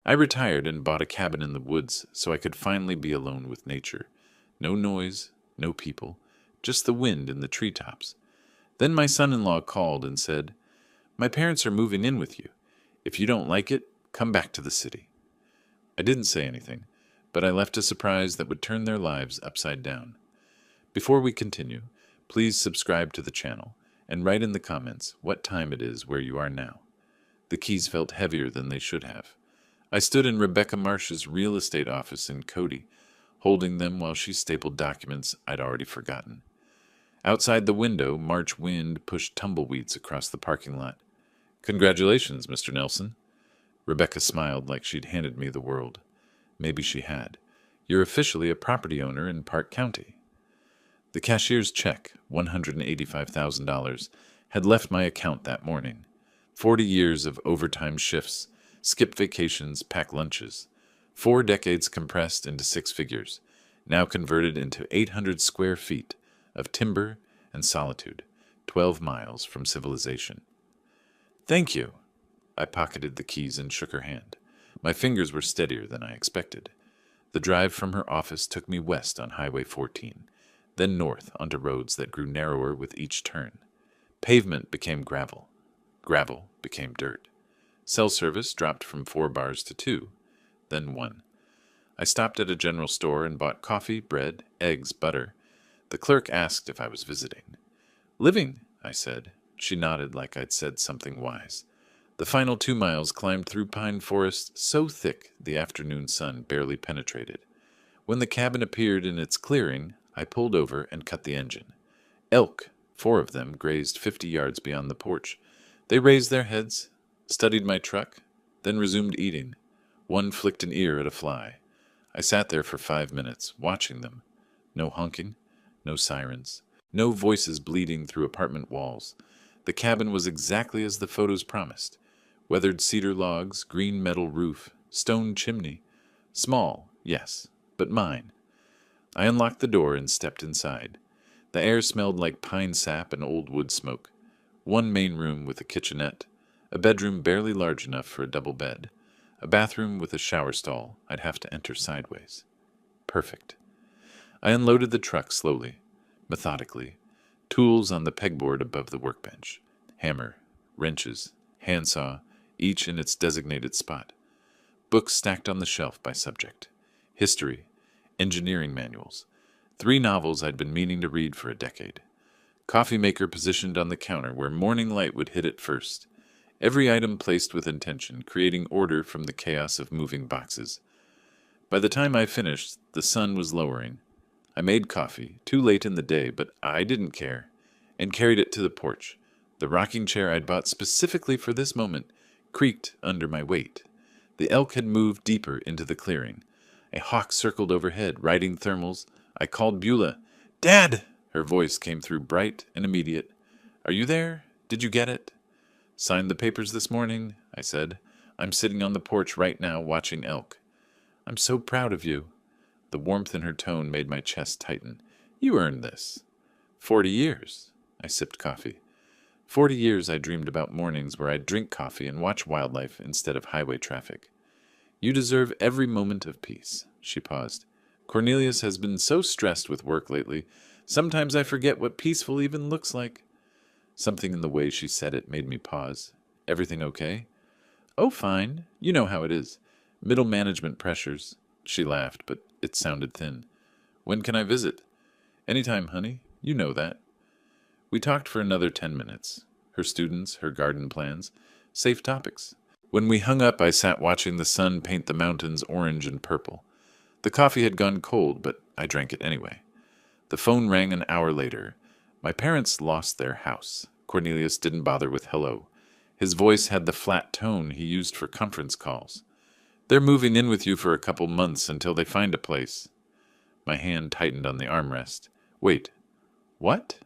I retired and bought a cabin in the woods so I could finally be alone with nature. No noise, no people, just the wind in the treetops. Then my son-in-law called and said, "My parents are moving in with you. If you don't like it, come back to the city." I didn't say anything, but I left a surprise that would turn their lives upside down. Before we continue, please subscribe to the channel and write in the comments what time it is where you are now. The keys felt heavier than they should have. I stood in Rebecca Marsh's real estate office in Cody, holding them while she stapled documents I'd already forgotten. Outside the window, March wind pushed tumbleweeds across the parking lot. "Congratulations, Mr. Nelson." Rebecca smiled like she'd handed me the world. Maybe she had. "You're officially a property owner in Park County." The cashier's check, $185,000, had left my account that morning. 40 years of overtime shifts, skip vacations, pack lunches. 4 decades compressed into 6 figures, now converted into 800 square feet of timber and solitude, 12 miles from civilization. "Thank you." I pocketed the keys and shook her hand. My fingers were steadier than I expected. The drive from her office took me west on Highway 14, then north onto roads that grew narrower with each turn. Pavement became gravel. Gravel became dirt. Cell service dropped from 4 bars to 2, then 1. I stopped at a general store and bought coffee, bread, eggs, butter. The clerk asked if I was visiting. "Living," I said. She nodded like I'd said something wise. The final 2 miles climbed through pine forest so thick the afternoon sun barely penetrated. When the cabin appeared in its clearing, I pulled over and cut the engine. Elk, 4 of them, grazed 50 yards beyond the porch. They raised their heads, studied my truck, then resumed eating. One flicked an ear at a fly. I sat there for 5 minutes, watching them. No honking, no sirens, no voices bleeding through apartment walls. The cabin was exactly as the photos promised. Weathered cedar logs, green metal roof, stone chimney. Small, yes, but mine. I unlocked the door and stepped inside. The air smelled like pine sap and old wood smoke. 1 main room with a kitchenette, a bedroom barely large enough for a double bed, a bathroom with a shower stall I'd have to enter sideways. Perfect. I unloaded the truck slowly, methodically, tools on the pegboard above the workbench. Hammer, wrenches, handsaw, each in its designated spot. Books stacked on the shelf by subject. History, engineering manuals. 3 novels I'd been meaning to read for a decade. Coffee maker positioned on the counter where morning light would hit it first. Every item placed with intention, creating order from the chaos of moving boxes. By the time I finished, the sun was lowering. I made coffee, too late in the day, but I didn't care, and carried it to the porch. The rocking chair I'd bought specifically for this moment creaked under my weight. The elk had moved deeper into the clearing. A hawk circled overhead, riding thermals. I called Beulah. "Dad!" Her voice came through bright and immediate. "Are you there? Did you get it?" "Signed the papers this morning," I said. "I'm sitting on the porch right now watching elk." "I'm so proud of you." The warmth in her tone made my chest tighten. "You earned this." 40 years. I sipped coffee. 40 years I dreamed about mornings where I'd drink coffee and watch wildlife instead of highway traffic. "You deserve every moment of peace." She paused. "Cornelius has been so stressed with work lately. Sometimes I forget what peaceful even looks like." Something in the way she said it made me pause. "Everything okay?" "Oh, fine. You know how it is. Middle management pressures." She laughed, but it sounded thin. "When can I visit?" "Anytime, honey. You know that." We talked for another 10 minutes. Her students, her garden plans, safe topics. When we hung up, I sat watching the sun paint the mountains orange and purple. The coffee had gone cold, but I drank it anyway. The phone rang an hour later. My parents lost their house. Cornelius didn't bother with hello. His voice had the flat tone he used for conference calls. "They're moving in with you for a couple months until they find a place." My hand tightened on the armrest. "Wait. What?"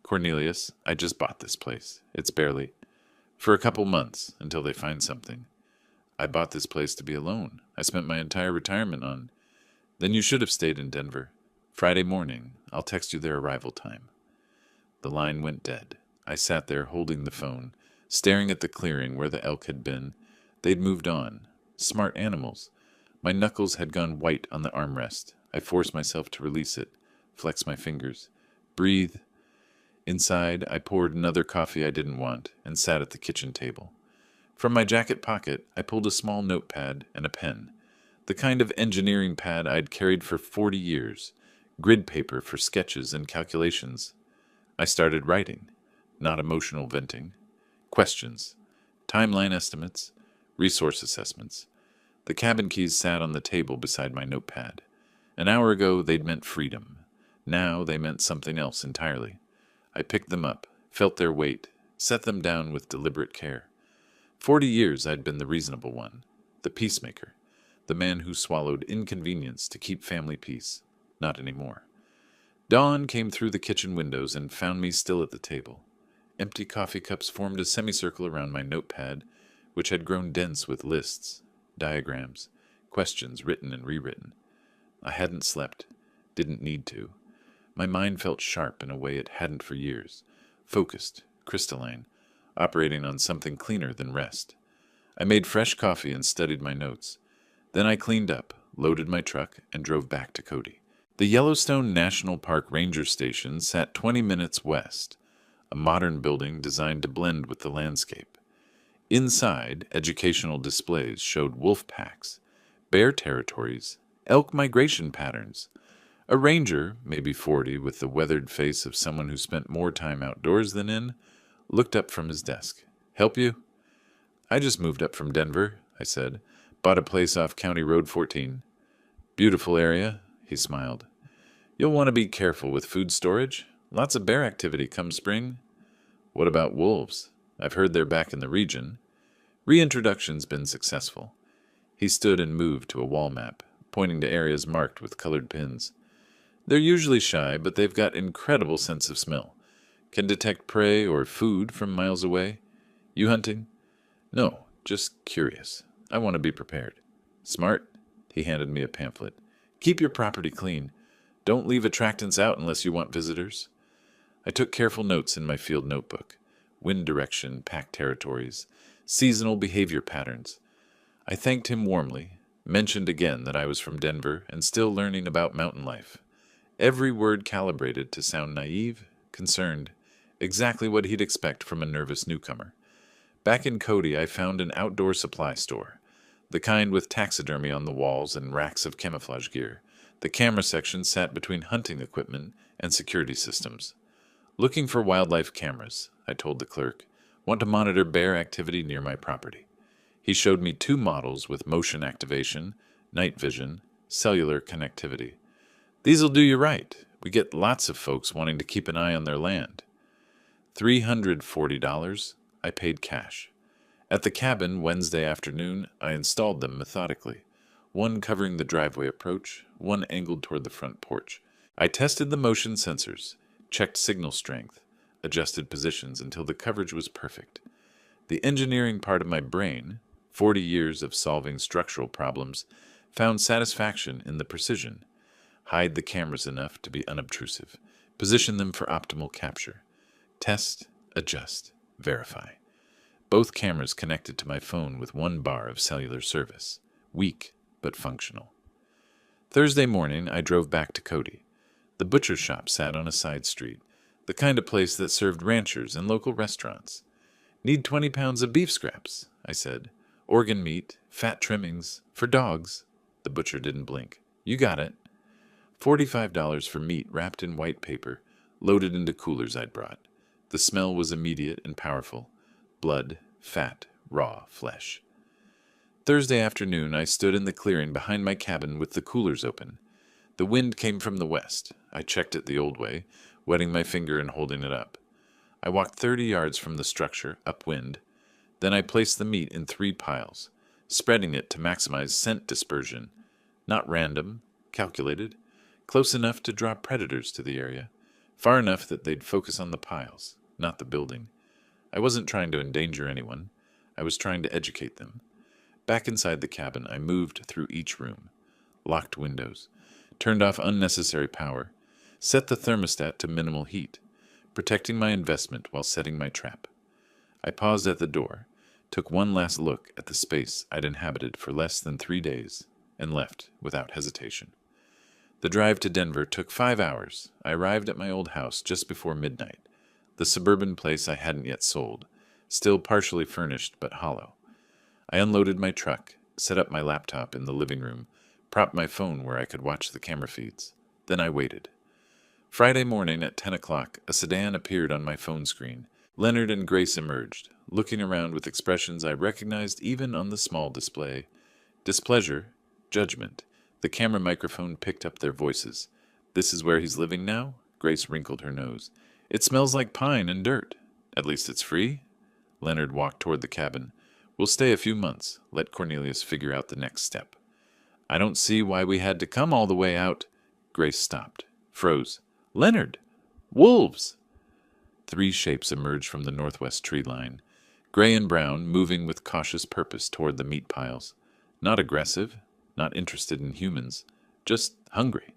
"Cornelius, I just bought this place. It's barely... For a couple months, until they find something. I bought this place to be alone. I spent my entire retirement on... Then you should have stayed in Denver. Friday morning. I'll text you their arrival time." The line went dead. I sat there holding the phone, staring at the clearing where the elk had been. They'd moved on. Smart animals. My knuckles had gone white on the armrest. I forced myself to release it, flex my fingers. Breathe. Inside, I poured another coffee I didn't want and sat at the kitchen table. From my jacket pocket, I pulled a small notepad and a pen. The kind of engineering pad I'd carried for 40 years. Grid paper for sketches and calculations. I started writing. Not emotional venting. Questions. Timeline estimates. Resource assessments. The cabin keys sat on the table beside my notepad. An hour ago, they'd meant freedom. Now they meant something else entirely. I picked them up, felt their weight, set them down with deliberate care. 40 years I'd been the reasonable one, the peacemaker, the man who swallowed inconvenience to keep family peace. Not anymore. Dawn came through the kitchen windows and found me still at the table. Empty coffee cups formed a semicircle around my notepad, which had grown dense with lists, diagrams, questions written and rewritten. I hadn't slept, didn't need to. My mind felt sharp in a way it hadn't for years, focused, crystalline, operating on something cleaner than rest. I made fresh coffee and studied my notes. Then I cleaned up, loaded my truck, and drove back to Cody. The Yellowstone National Park Ranger Station sat 20 minutes west, a modern building designed to blend with the landscape. Inside, educational displays showed wolf packs, bear territories, elk migration patterns. A ranger, maybe 40, with the weathered face of someone who spent more time outdoors than in, looked up from his desk. "Help you?" "I just moved up from Denver," I said. "Bought a place off County Road 14. "Beautiful area," he smiled. "You'll want to be careful with food storage. Lots of bear activity come spring." "What about wolves? I've heard they're back in the region." "Reintroduction's been successful." He stood and moved to a wall map, pointing to areas marked with colored pins. "They're usually shy, but they've got incredible sense of smell. Can detect prey or food from miles away. You hunting?" "No, just curious. I want to be prepared." "Smart." He handed me a pamphlet. "Keep your property clean. Don't leave attractants out unless you want visitors." I took careful notes in my field notebook. Wind direction, pack territories, seasonal behavior patterns. I thanked him warmly, mentioned again that I was from Denver and still learning about mountain life. Every word calibrated to sound naive, concerned, exactly what he'd expect from a nervous newcomer. Back in Cody, I found an outdoor supply store, the kind with taxidermy on the walls and racks of camouflage gear. The camera section sat between hunting equipment and security systems. "Looking for wildlife cameras," I told the clerk. "Want to monitor bear activity near my property." He showed me 2 models with motion activation, night vision, cellular connectivity. "These'll do you right. We get lots of folks wanting to keep an eye on their land." $340. I paid cash. At the cabin Wednesday afternoon, I installed them methodically, one covering the driveway approach, one angled toward the front porch. I tested the motion sensors, checked signal strength, adjusted positions until the coverage was perfect. The engineering part of my brain, 40 years of solving structural problems, found satisfaction in the precision. Hide the cameras enough to be unobtrusive. Position them for optimal capture. Test, adjust, verify. Both cameras connected to my phone with 1 bar of cellular service. Weak, but functional. Thursday morning, I drove back to Cody. The butcher shop sat on a side street, the kind of place that served ranchers and local restaurants. "Need 20 pounds of beef scraps," I said. "Organ meat, fat trimmings, for dogs." The butcher didn't blink. "You got it." $45 for meat wrapped in white paper, loaded into coolers I'd brought. The smell was immediate and powerful. Blood, fat, raw flesh. Thursday afternoon, I stood in the clearing behind my cabin with the coolers open. The wind came from the west. I checked it the old way, wetting my finger and holding it up. I walked 30 yards from the structure, upwind. Then I placed the meat in 3 piles, spreading it to maximize scent dispersion. Not random, calculated. Close enough to draw predators to the area. Far enough that they'd focus on the piles, not the building. I wasn't trying to endanger anyone. I was trying to educate them. Back inside the cabin, I moved through each room. Locked windows. Turned off unnecessary power. Set the thermostat to minimal heat, protecting my investment while setting my trap. I paused at the door, took one last look at the space I'd inhabited for less than 3 days, and left without hesitation. The drive to Denver took 5 hours. I arrived at my old house just before midnight, the suburban place I hadn't yet sold, still partially furnished but hollow. I unloaded my truck, set up my laptop in the living room, propped my phone where I could watch the camera feeds. Then I waited. Friday morning at 10 o'clock, a sedan appeared on my phone screen. Leonard and Grace emerged, looking around with expressions I recognized even on the small display. Displeasure, judgment. The camera microphone picked up their voices. "This is where he's living now?" Grace wrinkled her nose. "It smells like pine and dirt. At least it's free?" Leonard walked toward the cabin. "We'll stay a few months. Let Cornelius figure out the next step." "I don't see why we had to come all the way out." Grace stopped, froze. "Leonard! Wolves!" 3 shapes emerged from the northwest tree line, gray and brown, moving with cautious purpose toward the meat piles. Not aggressive, not interested in humans, just hungry.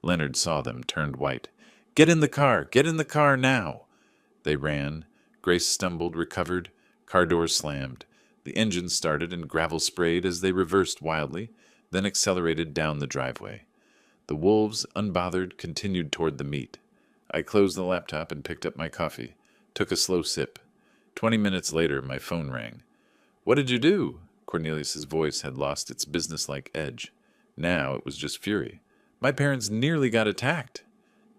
Leonard saw them, turned white. "Get in the car! Get in the car now!" They ran. Grace stumbled, recovered. Car doors slammed. The engine started and gravel sprayed as they reversed wildly, then accelerated down the driveway. The wolves, unbothered, continued toward the meat. I closed the laptop and picked up my coffee, took a slow sip. 20 minutes later, my phone rang. "What did you do?" Cornelius's voice had lost its businesslike edge. Now it was just fury. "My parents nearly got attacked."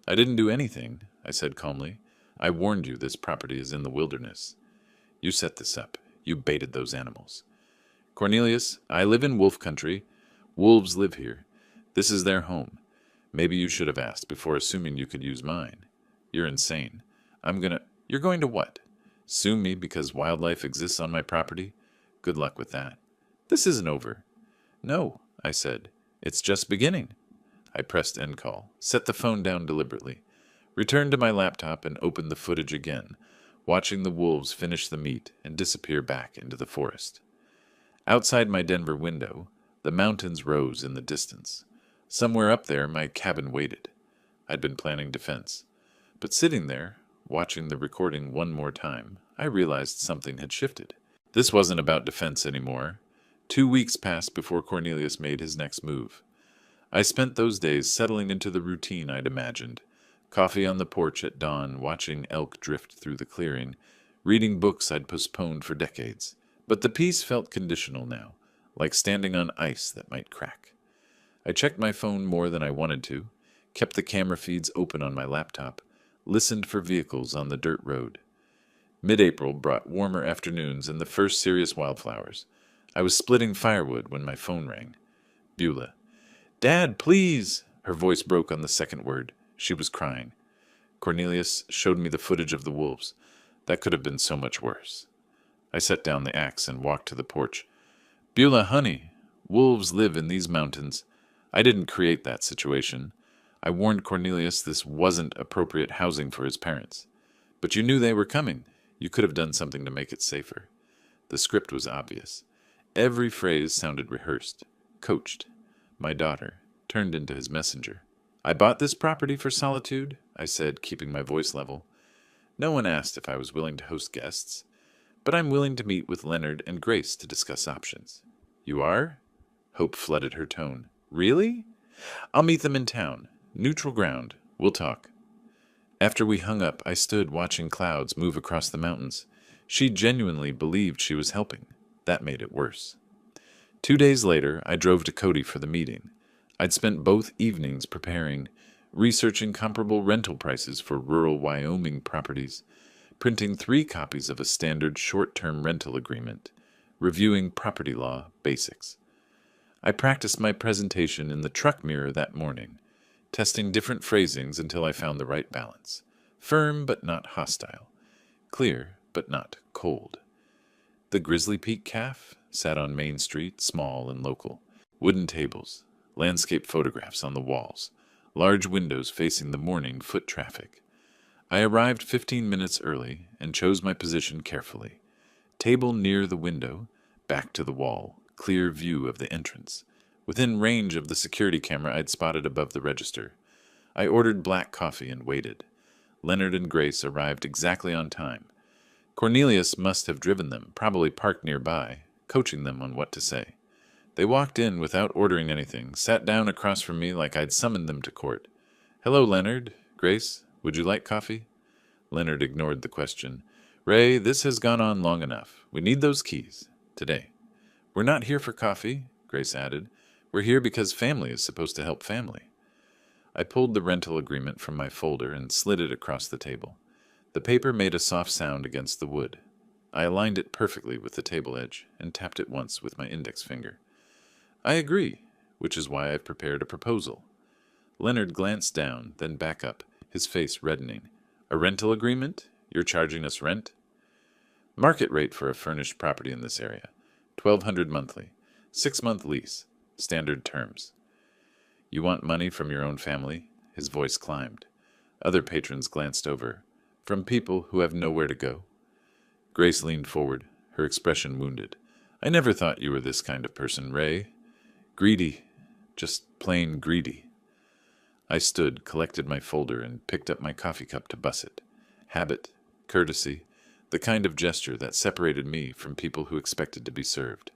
"I didn't do anything," I said calmly. "I warned you this property is in the wilderness. You set this up. You baited those animals." "Cornelius, I live in wolf country. Wolves live here. This is their home. Maybe you should have asked before assuming you could use mine. You're insane. You're going to what? Sue me because wildlife exists on my property? Good luck with that. This isn't over." "No," I said. "It's just beginning." I pressed end call, set the phone down deliberately, returned to my laptop and opened the footage again, watching the wolves finish the meat and disappear back into the forest. Outside my Denver window, the mountains rose in the distance. Somewhere up there, my cabin waited. I'd been planning defense. But sitting there, watching the recording one more time, I realized something had shifted. This wasn't about defense anymore. 2 weeks passed before Cornelius made his next move. I spent those days settling into the routine I'd imagined. Coffee on the porch at dawn, watching elk drift through the clearing, reading books I'd postponed for decades. But the peace felt conditional now, like standing on ice that might crack. I checked my phone more than I wanted to, kept the camera feeds open on my laptop, listened for vehicles on the dirt road. Mid-April brought warmer afternoons and the first serious wildflowers. I was splitting firewood when my phone rang. Beulah. "Dad, please!" Her voice broke on the second word. She was crying. Cornelius showed me the footage of the wolves. That could have been so much worse. I set down the axe and walked to the porch. "Beulah, honey, wolves live in these mountains. I didn't create that situation. I warned Cornelius this wasn't appropriate housing for his parents. But you knew they were coming. You could have done something to make it safer." The script was obvious. Every phrase sounded rehearsed, coached. My daughter turned into his messenger. "I bought this property for solitude," I said, keeping my voice level. No one asked if I was willing to host guests, but I'm willing to meet with Leonard and Grace to discuss options. "You are?" Hope flooded her tone. "Really?" "I'll meet them in town. Neutral ground. We'll talk." After we hung up, I stood watching clouds move across the mountains. She genuinely believed she was helping. That made it worse. 2 days later, I drove to Cody for the meeting. I'd spent both evenings preparing, researching comparable rental prices for rural Wyoming properties, printing 3 copies of a standard short-term rental agreement, reviewing property law basics. I practiced my presentation in the truck mirror that morning, testing different phrasings until I found the right balance. Firm but not hostile. Clear but not cold. The Grizzly Peak Calf sat on Main Street, small and local. Wooden tables, landscape photographs on the walls, large windows facing the morning foot traffic. I arrived 15 minutes early and chose my position carefully. Table near the window, back to the wall, clear view of the entrance. Within range of the security camera I'd spotted above the register. I ordered black coffee and waited. Leonard and Grace arrived exactly on time. Cornelius must have driven them, probably parked nearby, coaching them on what to say. They walked in without ordering anything, sat down across from me like I'd summoned them to court. "Hello, Leonard. Grace, would you like coffee?" Leonard ignored the question. "Ray, this has gone on long enough. We need those keys. Today." "We're not here for coffee," Grace added. "We're here because family is supposed to help family." I pulled the rental agreement from my folder and slid it across the table. The paper made a soft sound against the wood. I aligned it perfectly with the table edge and tapped it once with my index finger. "I agree, which is why I've prepared a proposal." Leonard glanced down, then back up, his face reddening. "A rental agreement? You're charging us rent?" "Market rate for a furnished property in this area. $1,200 monthly. 6-month lease. Standard terms." "You want money from your own family?" His voice climbed. Other patrons glanced over. "From people who have nowhere to go?" Grace leaned forward, her expression wounded. "I never thought you were this kind of person, Ray. Greedy. Just plain greedy." I stood, collected my folder, and picked up my coffee cup to buss it. Habit, courtesy, the kind of gesture that separated me from people who expected to be served.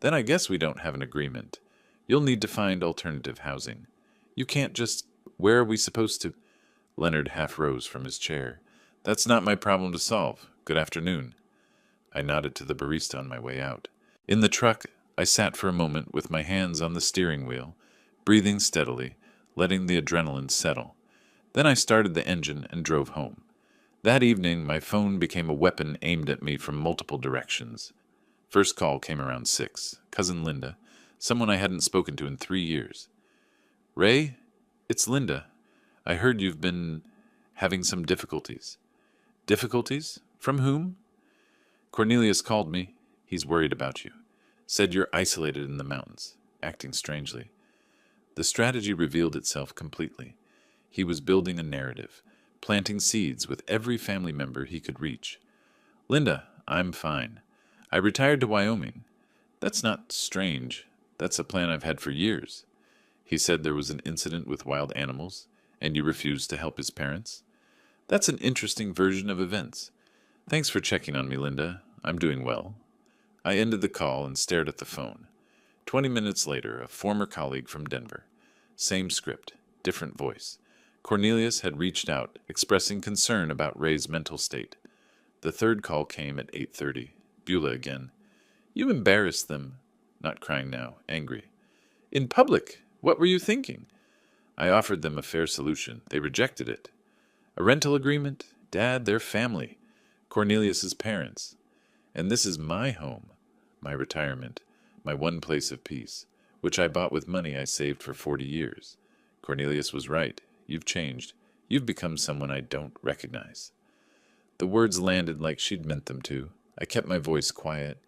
"Then I guess we don't have an agreement. You'll need to find alternative housing. You can't just... Where are we supposed to..." Leonard half rose from his chair. "That's not my problem to solve. Good afternoon." I nodded to the barista on my way out. In the truck, I sat for a moment with my hands on the steering wheel, breathing steadily, letting the adrenaline settle. Then I started the engine and drove home. That evening, my phone became a weapon aimed at me from multiple directions. First call came around 6. Cousin Linda, someone I hadn't spoken to in 3 years. "Ray, it's Linda. I heard you've been having some difficulties." "Difficulties? From whom?" "Cornelius called me. He's worried about you. Said you're isolated in the mountains, acting strangely." The strategy revealed itself completely. He was building a narrative, planting seeds with every family member he could reach. "Linda, I'm fine. I retired to Wyoming." "That's not strange. That's a plan I've had for years." "He said there was an incident with wild animals, and you refused to help his parents." "That's an interesting version of events. Thanks for checking on me, Linda. I'm doing well." I ended the call and stared at the phone. 20 minutes later, a former colleague from Denver. Same script, different voice. Cornelius had reached out, expressing concern about Ray's mental state. The third call came at 8:30. Beulah again. "You embarrassed them." Not crying now, angry. "In public. What were you thinking?" "I offered them a fair solution. They rejected it." "A rental agreement? Dad, they're family. Cornelius's parents. And this is my home, my retirement, my one place of peace, which I bought with money I saved for 40 years. Cornelius was right. You've changed. You've become someone I don't recognize." The words landed like she'd meant them to. I kept my voice quiet,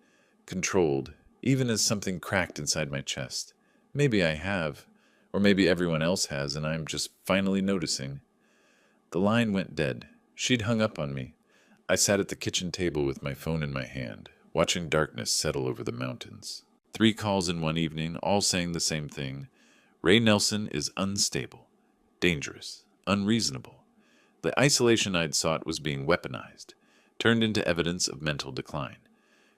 controlled, even as something cracked inside my chest. Maybe I have, or maybe everyone else has, and I'm just finally noticing. The line went dead. She'd hung up on me. I sat at the kitchen table with my phone in my hand, watching darkness settle over the mountains. 3 calls in one evening, all saying the same thing. Ray Nelson is unstable, dangerous, unreasonable. The isolation I'd sought was being weaponized, turned into evidence of mental decline.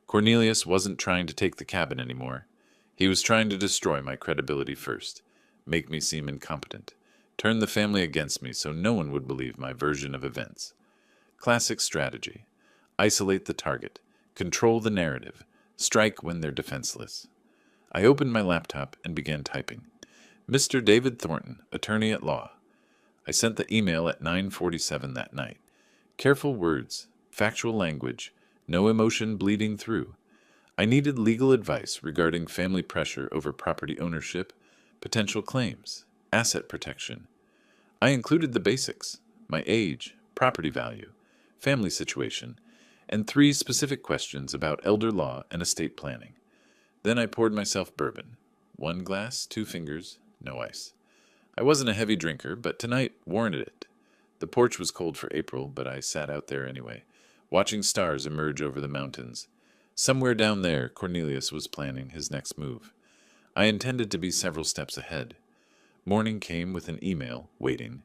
Cornelius wasn't trying to take the cabin anymore. He was trying to destroy my credibility first, make me seem incompetent, turn the family against me so no one would believe my version of events. Classic strategy. Isolate the target, control the narrative, strike when they're defenseless. I opened my laptop and began typing. "Mr. David Thornton, attorney at law." I sent the email at 9:47 that night. Careful words, factual language, no emotion bleeding through. I needed legal advice regarding family pressure over property ownership, potential claims, asset protection. I included the basics: my age, property value, family situation, and 3 specific questions about elder law and estate planning. Then I poured myself bourbon. 1 glass, 2 fingers, no ice. I wasn't a heavy drinker, but tonight warranted it. The porch was cold for April, but I sat out there anyway, watching stars emerge over the mountains. Somewhere down there, Cornelius was planning his next move. I intended to be several steps ahead. Morning came with an email, waiting.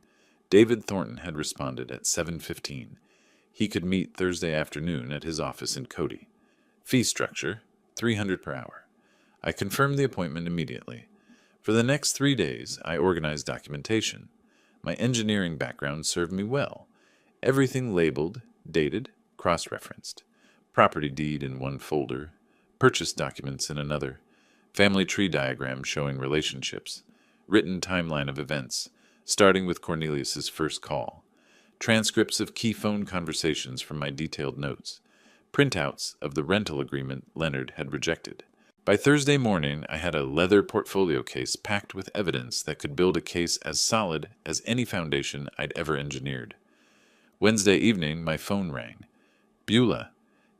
David Thornton had responded at 7:15. he could meet Thursday afternoon at his office in Cody. Fee structure, $300 per hour. I confirmed the appointment immediately. For the next 3 days, I organized documentation. My engineering background served me well. Everything labeled, dated, cross-referenced. Property deed in one folder, purchase documents in another, family tree diagram showing relationships, written timeline of events, starting with Cornelius's first call, transcripts of key phone conversations from my detailed notes, printouts of the rental agreement Leonard had rejected. By Thursday morning, I had a leather portfolio case packed with evidence that could build a case as solid as any foundation I'd ever engineered. Wednesday evening, my phone rang. Beulah.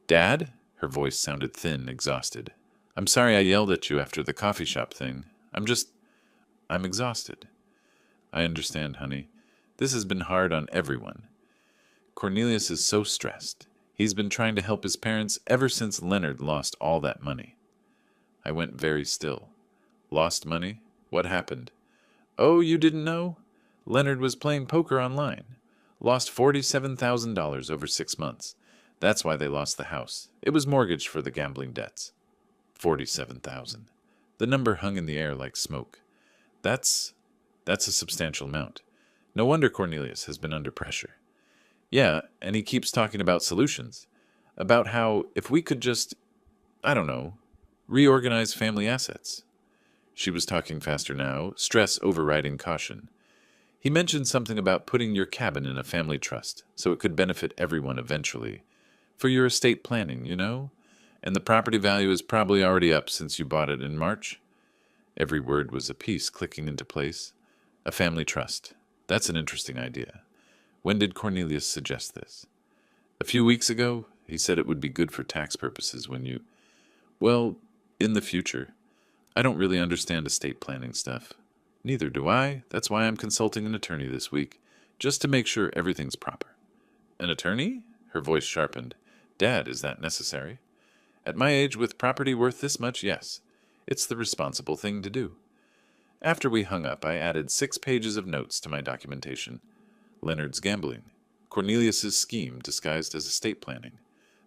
Dad? Her voice sounded thin, exhausted. I'm sorry I yelled at you after the coffee shop thing. I'm exhausted. I understand, honey. This has been hard on everyone. Cornelius is so stressed. He's been trying to help his parents ever since Leonard lost all that money. I went very still. Lost money? What happened? Oh, you didn't know? Leonard was playing poker online. Lost $47,000 over 6 months. That's why they lost the house. It was mortgaged for the gambling debts. 47,000. The number hung in the air like smoke. That's a substantial amount. No wonder Cornelius has been under pressure. Yeah, and he keeps talking about solutions. About how if we could just, reorganize family assets. She was talking faster now, stress overriding caution. He mentioned something about putting your cabin in a family trust so it could benefit everyone eventually. For your estate planning, you know? And the property value is probably already up since you bought it in March. Every word was a piece clicking into place. A family trust. That's an interesting idea. When did Cornelius suggest this? A few weeks ago, he said it would be good for tax purposes when you... Well, in the future. I don't really understand estate planning stuff. Neither do I. That's why I'm consulting an attorney this week, just to make sure everything's proper. An attorney? Her voice sharpened. Dad, is that necessary? At my age, with property worth this much, yes. It's the responsible thing to do. After we hung up, I added 6 pages of notes to my documentation. Leonard's gambling. Cornelius's scheme disguised as estate planning.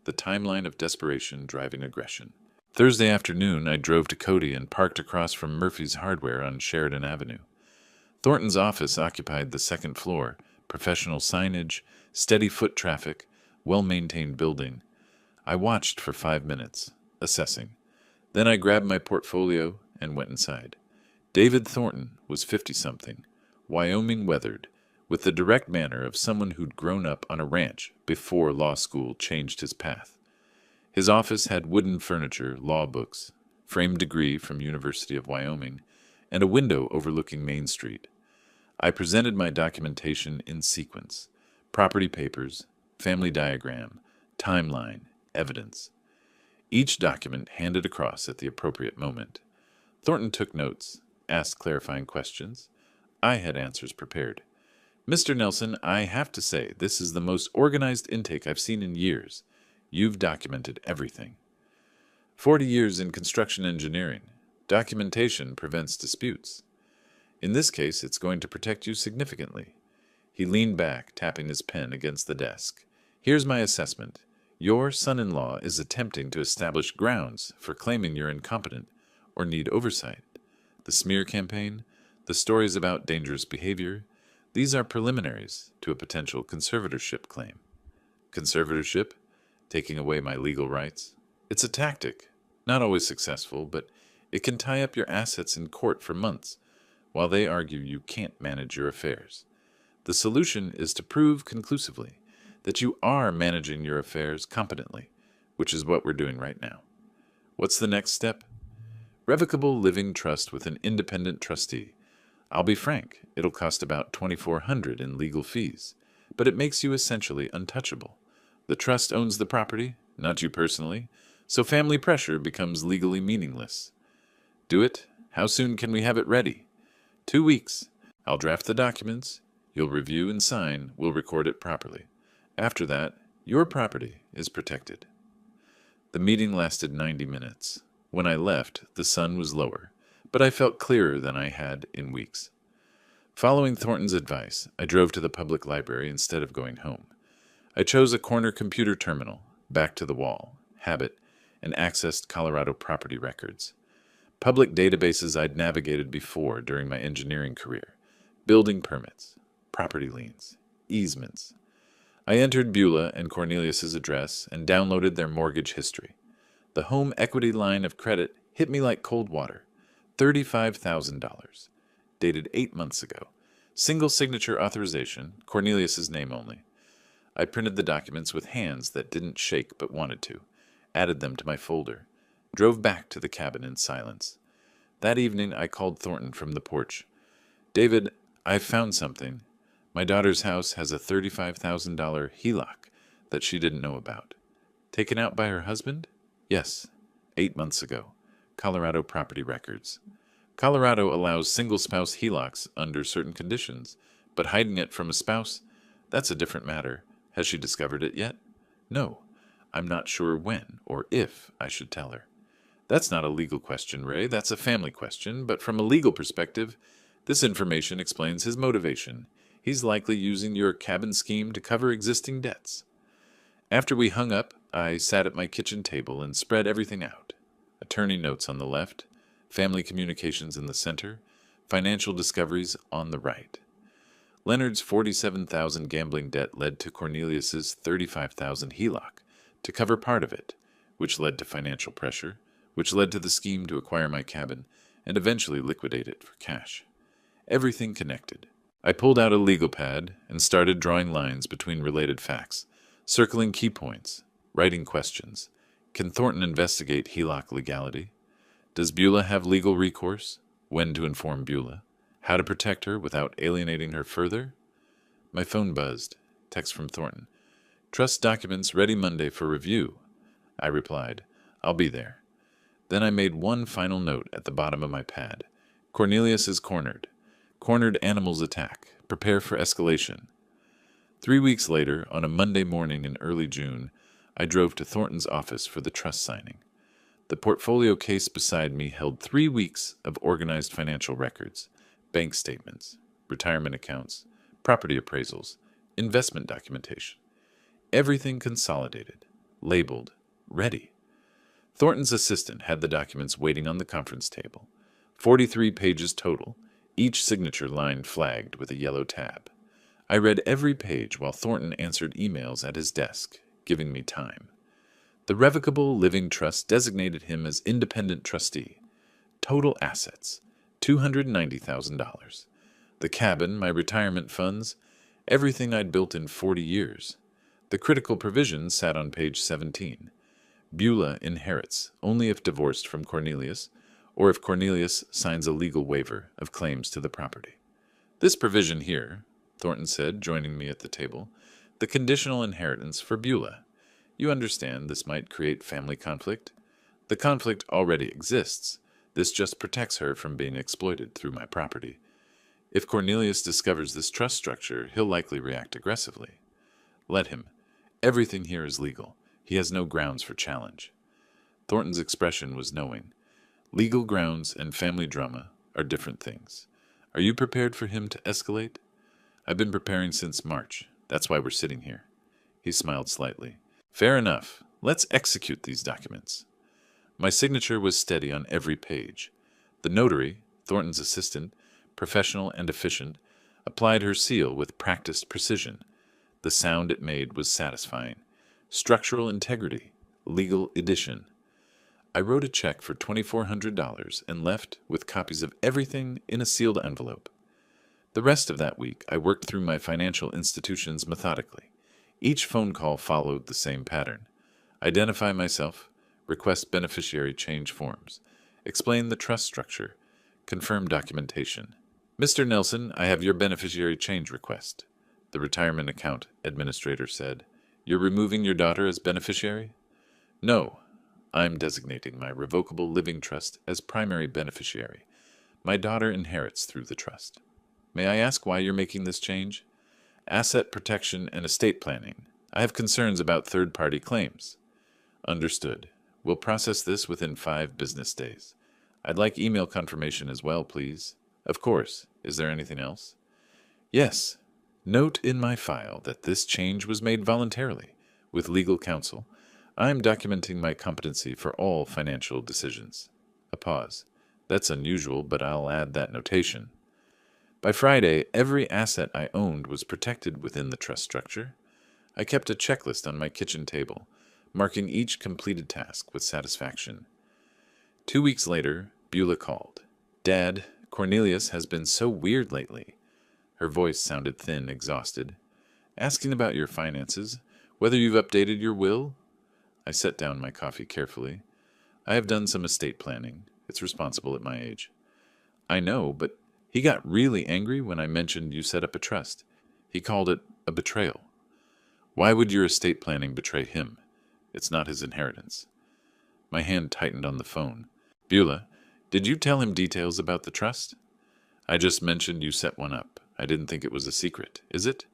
The timeline of desperation driving aggression. Thursday afternoon, I drove to Cody and parked across from Murphy's Hardware on Sheridan Avenue. Thornton's office occupied the 2nd floor, professional signage, steady foot traffic, well-maintained building. I watched for 5 minutes, assessing. Then I grabbed my portfolio and went inside. David Thornton was 50-something, Wyoming weathered, with the direct manner of someone who'd grown up on a ranch before law school changed his path. His office had wooden furniture, law books, framed degree from University of Wyoming, and a window overlooking Main Street. I presented my documentation in sequence: property papers, family diagram, timeline, evidence. Each document handed across at the appropriate moment. Thornton took notes, asked clarifying questions. I had answers prepared. Mr. Nelson, I have to say, this is the most organized intake I've seen in years. You've documented everything. 40 years in construction engineering. Documentation prevents disputes. In this case, it's going to protect you significantly. He leaned back, tapping his pen against the desk. Here's my assessment. Your son-in-law is attempting to establish grounds for claiming you're incompetent or need oversight. The smear campaign, the stories about dangerous behavior, these are preliminaries to a potential conservatorship claim. Conservatorship? Taking away my legal rights? It's a tactic, not always successful, but it can tie up your assets in court for months, while they argue you can't manage your affairs. The solution is to prove conclusively that you are managing your affairs competently, which is what we're doing right now. What's the next step? Revocable living trust with an independent trustee. I'll be frank, it'll cost about $2,400 in legal fees, but it makes you essentially untouchable. The trust owns the property, not you personally, so family pressure becomes legally meaningless. Do it? How soon can we have it ready? 2 weeks. I'll draft the documents. You'll review and sign. We'll record it properly. After that, your property is protected. The meeting lasted 90 minutes. When I left, the sun was lower, but I felt clearer than I had in weeks. Following Thornton's advice, I drove to the public library instead of going home. I chose a corner computer terminal, back to the wall, habit, and accessed Colorado property records. Public databases I'd navigated before during my engineering career. Building permits, property liens, easements. I entered Beulah and Cornelius's address and downloaded their mortgage history. The home equity line of credit hit me like cold water. $35,000. Dated 8 months ago. Single signature authorization, Cornelius's name only. I printed the documents with hands that didn't shake but wanted to, added them to my folder, drove back to the cabin in silence. That evening I called Thornton from the porch. "David, I've found something. My daughter's house has a $35,000 HELOC that she didn't know about. Taken out by her husband? Yes, 8 months ago. Colorado property records. Colorado allows single-spouse HELOCs under certain conditions, but hiding it from a spouse, that's a different matter. Has she discovered it yet? No. I'm not sure when or if I should tell her. That's not a legal question, Ray. That's a family question, but from a legal perspective, this information explains his motivation. He's likely using your cabin scheme to cover existing debts." After we hung up, I sat at my kitchen table and spread everything out. Attorney notes on the left, family communications in the center, financial discoveries on the right. Leonard's $47,000 gambling debt led to Cornelius's $35,000 HELOC to cover part of it, which led to financial pressure, which led to the scheme to acquire my cabin and eventually liquidate it for cash. Everything connected. I pulled out a legal pad and started drawing lines between related facts, circling key points, writing questions. Can Thornton investigate HELOC legality? Does Beulah have legal recourse? When to inform Beulah? How to protect her without alienating her further? My phone buzzed. Text from Thornton. "Trust documents ready Monday for review." I replied, "I'll be there." Then I made one final note at the bottom of my pad. Cornelius is cornered. Cornered animals attack. Prepare for escalation. 3 weeks later, on a Monday morning in early June, I drove to Thornton's office for the trust signing. The portfolio case beside me held 3 weeks of organized financial records, bank statements, retirement accounts, property appraisals, investment documentation. Everything consolidated, labeled, ready. Thornton's assistant had the documents waiting on the conference table. 43 pages total, each signature line flagged with a yellow tab. I read every page while Thornton answered emails at his desk, giving me time. The Revocable Living Trust designated him as independent trustee. Total assets, $290,000. The cabin, my retirement funds, everything I'd built in 40 years. The critical provisions sat on page 17. Beulah inherits only if divorced from Cornelius, or if Cornelius signs a legal waiver of claims to the property. "This provision here," Thornton said, joining me at the table, "the conditional inheritance for Beulah. You understand this might create family conflict? The conflict already exists. This just protects her from being exploited through my property. If Cornelius discovers this trust structure, he'll likely react aggressively. Let him. Everything here is legal. He has no grounds for challenge." Thornton's expression was knowing. Legal grounds and family drama are different things. Are you prepared for him to escalate? I've been preparing since March. That's why we're sitting here. He smiled slightly. Fair enough. Let's execute these documents. My signature was steady on every page. The notary, Thornton's assistant, professional and efficient, applied her seal with practiced precision. The sound it made was satisfying. Structural integrity, legal edition. I wrote a check for $2,400 and left with copies of everything in a sealed envelope. The rest of that week, I worked through my financial institutions methodically. Each phone call followed the same pattern. Identify myself, request beneficiary change forms, explain the trust structure, confirm documentation. "Mr. Nelson, I have your beneficiary change request," the retirement account administrator said. "You're removing your daughter as beneficiary?" "No. I'm designating my revocable living trust as primary beneficiary. My daughter inherits through the trust. May I ask why you're making this change?" "Asset protection and estate planning. I have concerns about third-party claims." "Understood. We'll process this within 5 business days. I'd like email confirmation as well, please." "Of course. Is there anything else?" "Yes. Note in my file that this change was made voluntarily. With legal counsel, I am documenting my competency for all financial decisions. A pause. That's unusual, but I'll add that notation. By Friday, every asset I owned was protected within the trust structure. I kept a checklist on my kitchen table, marking each completed task with satisfaction. 2 weeks later, Beulah called. "Dad, Cornelius has been so weird lately." Her voice sounded thin, exhausted. "Asking about your finances, whether you've updated your will?" I set down my coffee carefully. "I have done some estate planning. It's responsible at my age." "I know, but he got really angry when I mentioned you set up a trust. He called it a betrayal." "Why would your estate planning betray him? It's not his inheritance." My hand tightened on the phone. "Beulah, did you tell him details about the trust?" "I just mentioned you set one up. I didn't think it was a secret. Is it?"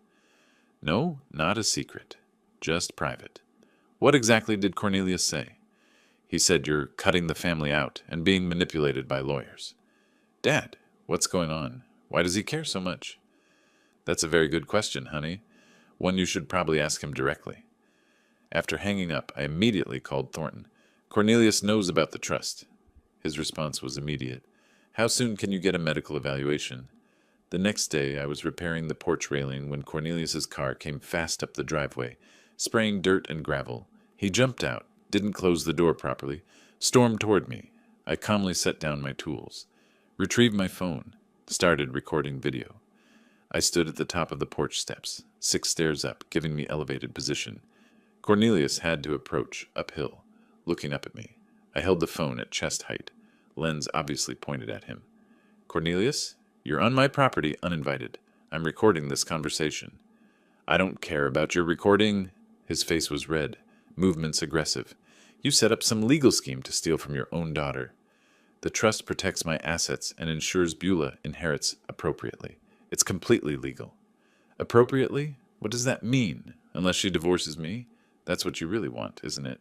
"No, not a secret. Just private." "What exactly did Cornelius say?" "He said you're cutting the family out and being manipulated by lawyers." "Dad, what's going on? Why does he care so much?" "That's a very good question, honey. One you should probably ask him directly." After hanging up, I immediately called Thornton. "Cornelius knows about the trust." His response was immediate. "How soon can you get a medical evaluation?" The next day, I was repairing the porch railing when Cornelius's car came fast up the driveway, spraying dirt and gravel. He jumped out, didn't close the door properly, stormed toward me. I calmly set down my tools, retrieved my phone, started recording video. I stood at the top of the porch steps, 6 stairs up, giving me elevated position. Cornelius had to approach uphill, looking up at me. I held the phone at chest height, lens obviously pointed at him. "Cornelius, you're on my property uninvited. I'm recording this conversation." "I don't care about your recording." His face was red, movements aggressive. "You set up some legal scheme to steal from your own daughter." "The trust protects my assets and ensures Beulah inherits appropriately. It's completely legal." "Appropriately? What does that mean? Unless she divorces me? That's what you really want, isn't it?"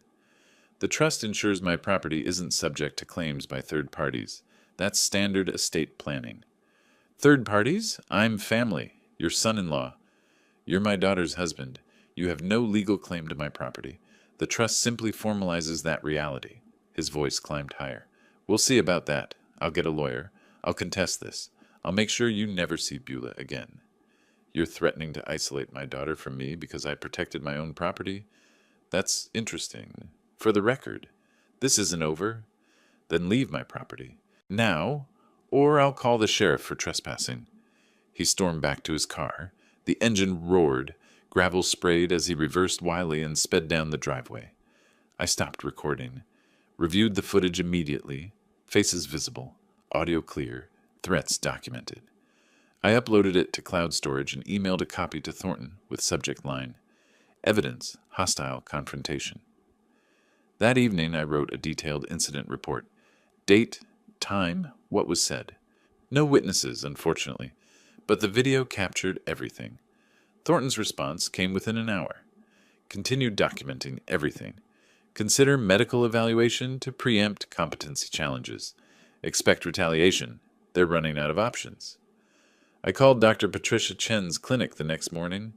"The trust ensures my property isn't subject to claims by third parties. That's standard estate planning." "Third parties? I'm family. Your son-in-law. You're my daughter's husband. You have no legal claim to my property. The trust simply formalizes that reality." His voice climbed higher. "We'll see about that. I'll get a lawyer. I'll contest this. I'll make sure you never see Beulah again." "You're threatening to isolate my daughter from me because I protected my own property? That's interesting. For the record, this isn't over. Then leave my property. Now, or I'll call the sheriff for trespassing." He stormed back to his car. The engine roared. Gravel sprayed as he reversed wildly and sped down the driveway. I stopped recording, reviewed the footage immediately. Faces visible, audio clear, threats documented. I uploaded it to cloud storage and emailed a copy to Thornton with subject line, "Evidence, hostile confrontation." That evening I wrote a detailed incident report. Date, time, what was said. No witnesses, unfortunately, but the video captured everything. Thornton's response came within an hour. Continued documenting everything. Consider medical evaluation to preempt competency challenges. Expect retaliation. They're running out of options. I called Dr. Patricia Chen's clinic the next morning.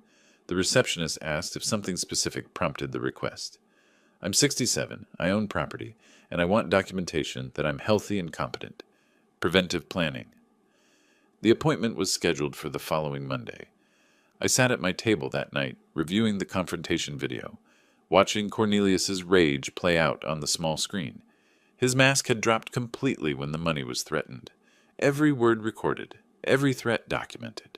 The receptionist asked if something specific prompted the request. "I'm 67, I own property, and I want documentation that I'm healthy and competent. Preventive planning." The appointment was scheduled for the following Monday. I sat at my table that night, reviewing the confrontation video, watching Cornelius's rage play out on the small screen. His mask had dropped completely when the money was threatened. Every word recorded, every threat documented.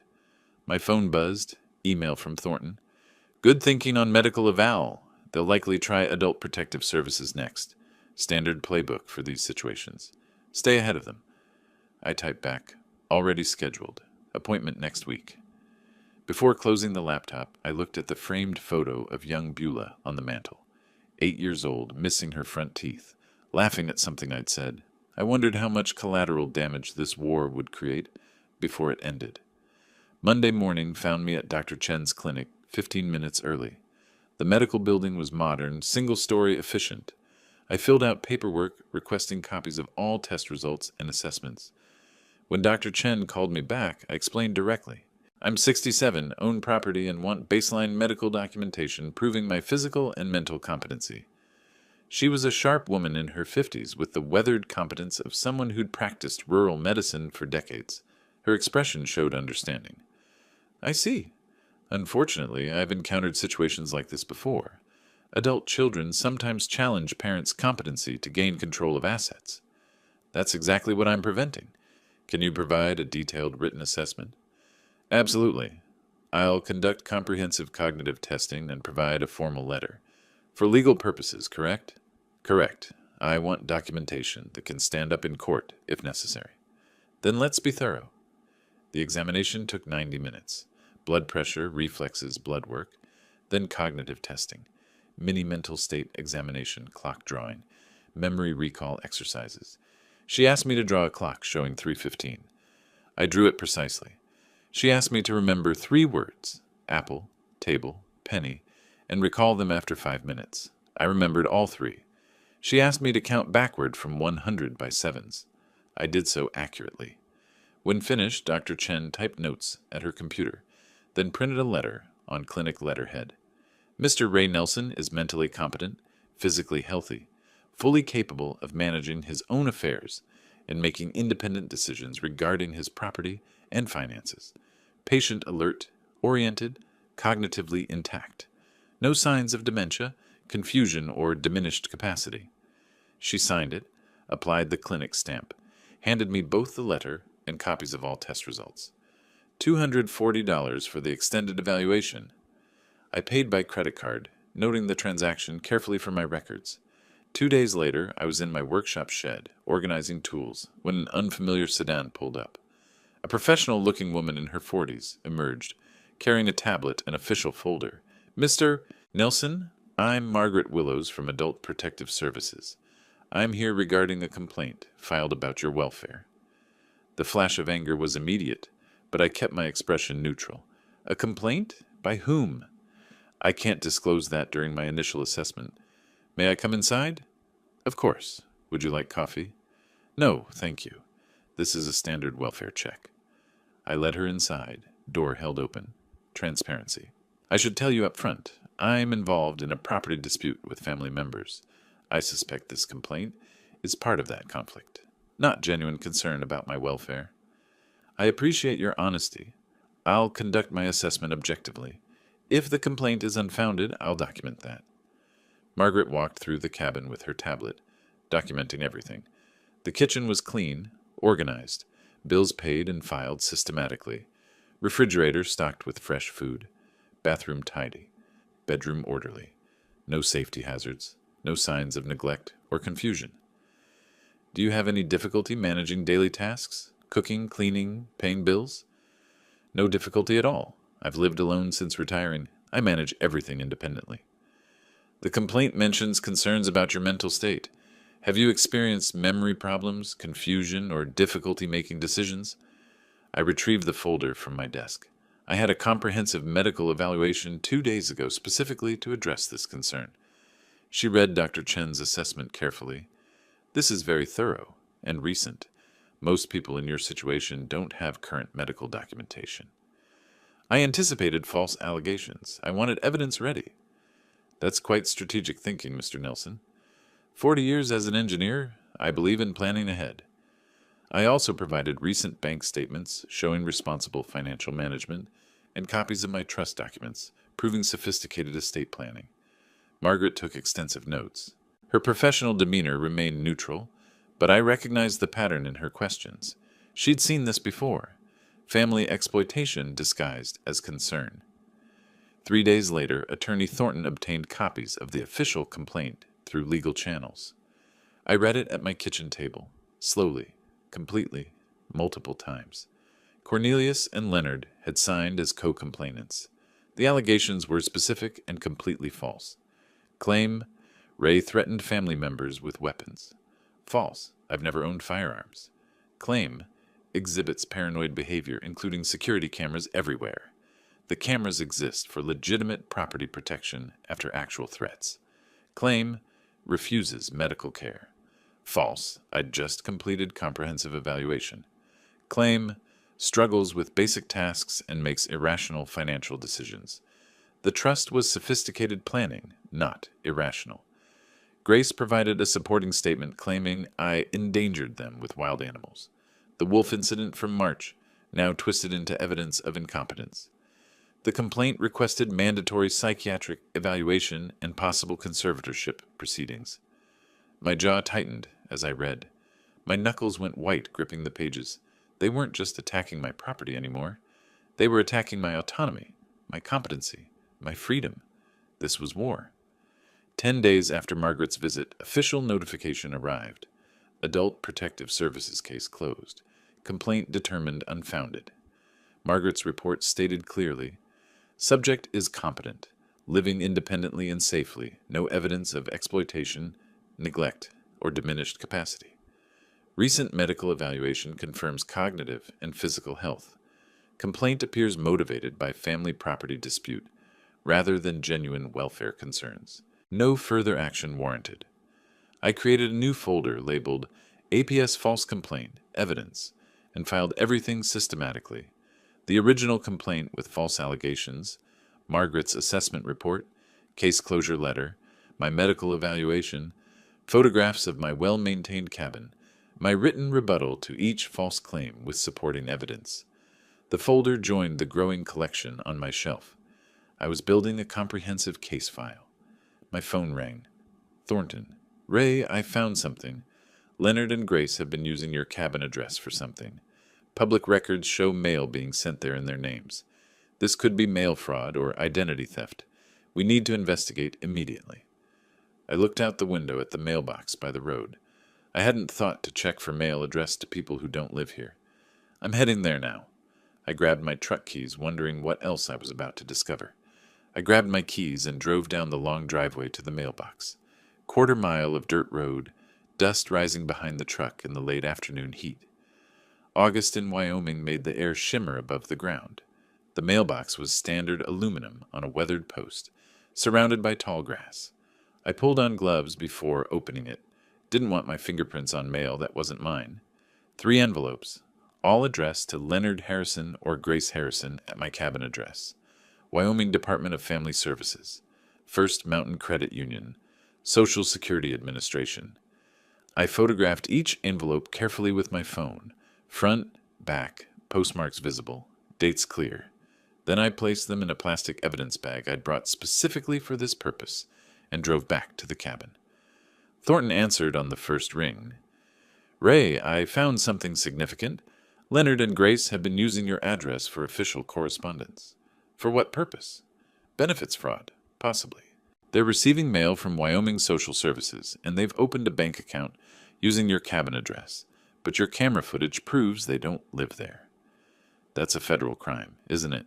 My phone buzzed, email from Thornton. "Good thinking on medical eval. They'll likely try Adult Protective Services next. Standard playbook for these situations. Stay ahead of them." I typed back, "Already scheduled. Appointment next week." Before closing the laptop, I looked at the framed photo of young Beulah on the mantel. 8 years old, missing her front teeth, laughing at something I'd said. I wondered how much collateral damage this war would create before it ended. Monday morning found me at Dr. Chen's clinic 15 minutes early. The medical building was modern, single-story, efficient. I filled out paperwork requesting copies of all test results and assessments. When Dr. Chen called me back, I explained directly. I'm 67, own property, and want baseline medical documentation proving my physical and mental competency. She was a sharp woman in her 50s with the weathered competence of someone who'd practiced rural medicine for decades. Her expression showed understanding. I see. Unfortunately, I've encountered situations like this before. Adult children sometimes challenge parents' competency to gain control of assets. That's exactly what I'm preventing. Can you provide a detailed written assessment? Absolutely. I'll conduct comprehensive cognitive testing and provide a formal letter. For legal purposes, correct? Correct. I want documentation that can stand up in court if necessary. Then let's be thorough. The examination took 90 minutes. Blood pressure, reflexes, blood work, then cognitive testing, mini mental state examination, clock drawing, memory recall exercises. She asked me to draw a clock showing 3:15. I drew it precisely. She asked me to remember 3 words, apple, table, penny, and recall them after 5 minutes. I remembered all 3. She asked me to count backward from 100 by sevens. I did so accurately. When finished, Dr. Chen typed notes at her computer, then printed a letter on clinic letterhead. Mr. Ray Nelson is mentally competent, physically healthy, fully capable of managing his own affairs and making independent decisions regarding his property and finances. Patient alert, oriented, cognitively intact. No signs of dementia, confusion, or diminished capacity. She signed it, applied the clinic stamp, handed me both the letter and copies of all test results. $240 for the extended evaluation. I paid by credit card, noting the transaction carefully for my records. 2 days later, I was in my workshop shed, organizing tools, when an unfamiliar sedan pulled up. A professional-looking woman in her 40s emerged, carrying a tablet and official folder. Mr. Nelson, I'm Margaret Willows from Adult Protective Services. I'm here regarding a complaint filed about your welfare. The flash of anger was immediate, but I kept my expression neutral. A complaint? By whom? I can't disclose that during my initial assessment. May I come inside? Of course. Would you like coffee? No, thank you. This is a standard welfare check. I led her inside, door held open. Transparency. I should tell you up front, I'm involved in a property dispute with family members. I suspect this complaint is part of that conflict, not genuine concern about my welfare. I appreciate your honesty. I'll conduct my assessment objectively. If the complaint is unfounded, I'll document that. Margaret walked through the cabin with her tablet, documenting everything. The kitchen was clean, organized, bills paid and filed systematically, refrigerator stocked with fresh food, bathroom tidy, bedroom orderly, no safety hazards, no signs of neglect or confusion. Do you have any difficulty managing daily tasks? Cooking, cleaning, paying bills? No difficulty at all. I've lived alone since retiring. I manage everything independently. The complaint mentions concerns about your mental state. Have you experienced memory problems, confusion, or difficulty making decisions? I retrieved the folder from my desk. I had a comprehensive medical evaluation 2 days ago specifically to address this concern. She read Dr. Chen's assessment carefully. This is very thorough and recent. Most people in your situation don't have current medical documentation. I anticipated false allegations. I wanted evidence ready. That's quite strategic thinking, Mr. Nelson. 40 years as an engineer, I believe in planning ahead. I also provided recent bank statements showing responsible financial management and copies of my trust documents proving sophisticated estate planning. Margaret took extensive notes. Her professional demeanor remained neutral, but I recognized the pattern in her questions. She'd seen this before. Family exploitation disguised as concern. 3 days later, Attorney Thornton obtained copies of the official complaint through legal channels. I read it at my kitchen table, slowly, completely, multiple times. Cornelius and Leonard had signed as co-complainants. The allegations were specific and completely false. Claim, Ray threatened family members with weapons. False, I've never owned firearms. Claim, exhibits paranoid behavior, including security cameras everywhere. The cameras exist for legitimate property protection after actual threats. Claim, refuses medical care. False, I'd just completed comprehensive evaluation. Claim, struggles with basic tasks, and makes irrational financial decisions. The trust was sophisticated planning, not irrational. Grace provided a supporting statement claiming I endangered them with wild animals. The wolf incident from March, now twisted into evidence of incompetence. The complaint requested mandatory psychiatric evaluation and possible conservatorship proceedings. My jaw tightened as I read. My knuckles went white gripping the pages. They weren't just attacking my property anymore. They were attacking my autonomy, my competency, my freedom. This was war. 10 days after Margaret's visit, official notification arrived. Adult Protective Services case closed. Complaint determined unfounded. Margaret's report stated clearly, subject is competent, living independently and safely, no evidence of exploitation, neglect, or diminished capacity. Recent medical evaluation confirms cognitive and physical health. Complaint appears motivated by family property dispute, rather than genuine welfare concerns. No further action warranted. I created a new folder labeled APS False Complaint, Evidence, and filed everything systematically. The original complaint with false allegations, Margaret's assessment report, case closure letter, my medical evaluation, photographs of my well-maintained cabin, my written rebuttal to each false claim with supporting evidence. The folder joined the growing collection on my shelf. I was building a comprehensive case file. My phone rang. Thornton. Ray, I found something. Leonard and Grace have been using your cabin address for something. Public records show mail being sent there in their names. This could be mail fraud or identity theft. We need to investigate immediately. I looked out the window at the mailbox by the road. I hadn't thought to check for mail addressed to people who don't live here. I'm heading there now. I grabbed my truck keys, wondering what else I was about to discover. I grabbed my keys and drove down the long driveway to the mailbox. Quarter-mile of dirt road, dust rising behind the truck in the late afternoon heat. August in Wyoming made the air shimmer above the ground. The mailbox was standard aluminum on a weathered post, surrounded by tall grass. I pulled on gloves before opening it. Didn't want my fingerprints on mail that wasn't mine. 3 envelopes, all addressed to Leonard Harrison or Grace Harrison at my cabin address. Wyoming Department of Family Services, First Mountain Credit Union, Social Security Administration. I photographed each envelope carefully with my phone. Front, back, postmarks visible, dates clear. Then I placed them in a plastic evidence bag I'd brought specifically for this purpose and drove back to the cabin. Thornton answered on the first ring. Ray, I found something significant. Leonard and Grace have been using your address for official correspondence. For what purpose? Benefits fraud, possibly. They're receiving mail from Wyoming Social Services, and they've opened a bank account using your cabin address. But your camera footage proves they don't live there. That's a federal crime, isn't it?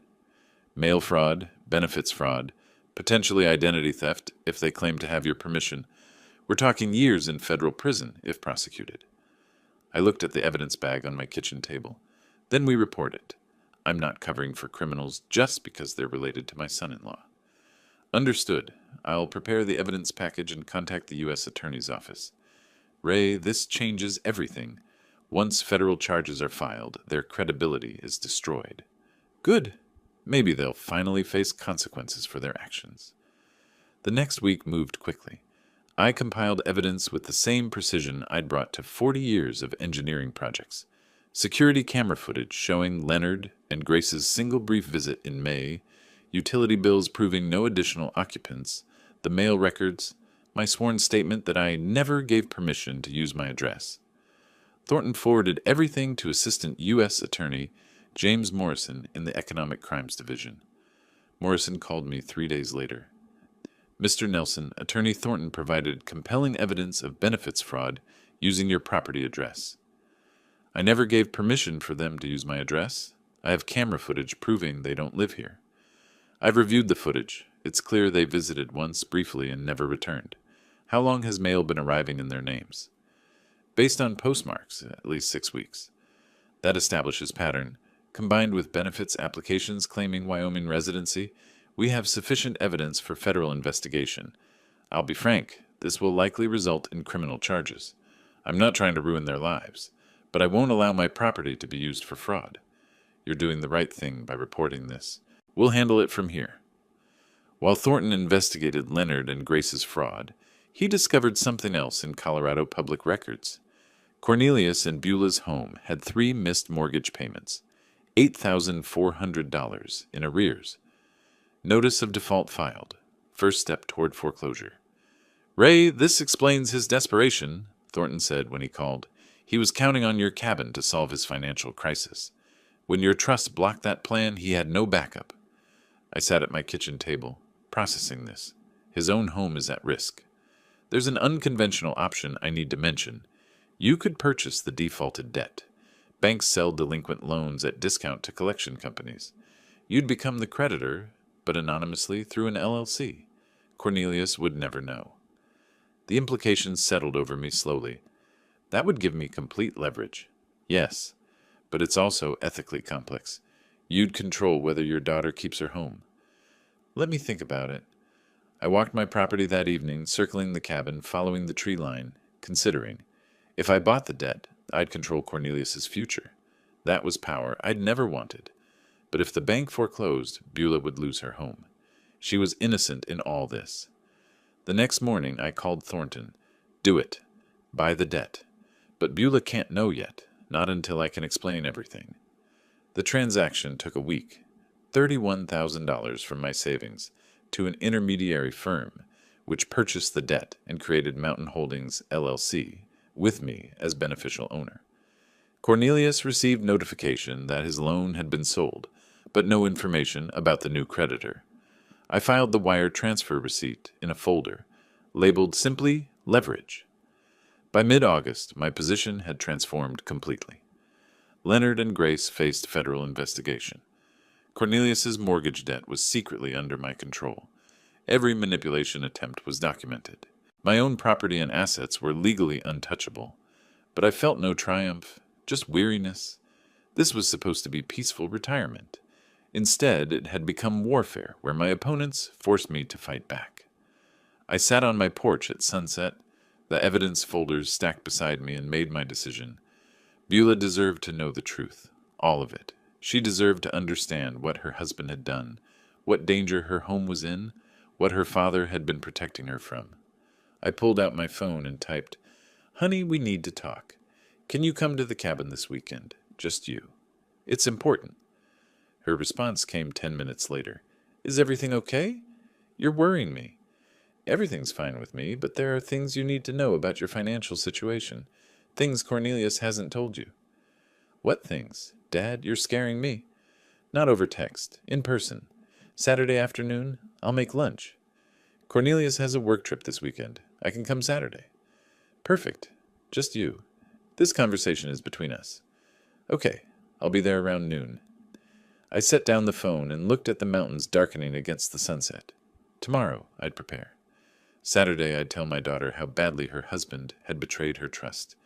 Mail fraud, benefits fraud, potentially identity theft if they claim to have your permission. We're talking years in federal prison if prosecuted. I looked at the evidence bag on my kitchen table. Then we report it. I'm not covering for criminals just because they're related to my son-in-law. Understood. I'll prepare the evidence package and contact the U.S. Attorney's Office. Ray, this changes everything. Once federal charges are filed, their credibility is destroyed. Good. Maybe they'll finally face consequences for their actions. The next week moved quickly. I compiled evidence with the same precision I'd brought to 40 years of engineering projects. Security camera footage showing Leonard and Grace's single brief visit in May, utility bills proving no additional occupants, the mail records, my sworn statement that I never gave permission to use my address. Thornton forwarded everything to Assistant U.S. Attorney James Morrison in the Economic Crimes Division. Morrison called me 3 days later. Mr. Nelson, Attorney Thornton provided compelling evidence of benefits fraud using your property address. I never gave permission for them to use my address. I have camera footage proving they don't live here. I've reviewed the footage. It's clear they visited once briefly and never returned. How long has mail been arriving in their names? Based on postmarks, at least 6 weeks. That establishes pattern. Combined with benefits applications claiming Wyoming residency, we have sufficient evidence for federal investigation. I'll be frank, this will likely result in criminal charges. I'm not trying to ruin their lives, but I won't allow my property to be used for fraud. You're doing the right thing by reporting this. We'll handle it from here." While Thornton investigated Leonard and Grace's fraud, he discovered something else in Colorado public records. Cornelius and Beulah's home had 3 missed mortgage payments, $8,400 in arrears. Notice of default filed. First step toward foreclosure. "Ray, this explains his desperation," Thornton said when he called. "He was counting on your cabin to solve his financial crisis. When your trust blocked that plan, he had no backup." I sat at my kitchen table, processing this. His own home is at risk. There's an unconventional option I need to mention. You could purchase the defaulted debt. Banks sell delinquent loans at discount to collection companies. You'd become the creditor, but anonymously through an LLC. Cornelius would never know. The implications settled over me slowly. That would give me complete leverage. Yes, but it's also ethically complex. You'd control whether your daughter keeps her home. Let me think about it. I walked my property that evening, circling the cabin, following the tree line, considering. If I bought the debt, I'd control Cornelius's future. That was power I'd never wanted. But if the bank foreclosed, Beulah would lose her home. She was innocent in all this. The next morning, I called Thornton. "Do it. Buy the debt. But Beulah can't know yet, not until I can explain everything." The transaction took a week. $31,000 from my savings to an intermediary firm, which purchased the debt and created Mountain Holdings, LLC, with me as beneficial owner. Cornelius received notification that his loan had been sold, but no information about the new creditor. I filed the wire transfer receipt in a folder, labeled simply Leverage. By mid-August, my position had transformed completely. Leonard and Grace faced federal investigation. Cornelius's mortgage debt was secretly under my control. Every manipulation attempt was documented. My own property and assets were legally untouchable. But I felt no triumph, just weariness. This was supposed to be peaceful retirement. Instead, it had become warfare, where my opponents forced me to fight back. I sat on my porch at sunset, the evidence folders stacked beside me, and made my decision. Beulah deserved to know the truth, all of it. She deserved to understand what her husband had done, what danger her home was in, what her father had been protecting her from. I pulled out my phone and typed, "Honey, we need to talk. Can you come to the cabin this weekend? Just you. It's important." Her response came 10 minutes later. "Is everything okay? You're worrying me." "Everything's fine with me, but there are things you need to know about your financial situation. Things Cornelius hasn't told you." "What things? Dad, you're scaring me." "Not over text. In person. Saturday afternoon, I'll make lunch." "Cornelius has a work trip this weekend. I can come Saturday." "Perfect. Just you. This conversation is between us." "Okay, I'll be there around noon." I set down the phone and looked at the mountains darkening against the sunset. Tomorrow, I'd prepare. Saturday, I'd tell my daughter how badly her husband had betrayed her trust.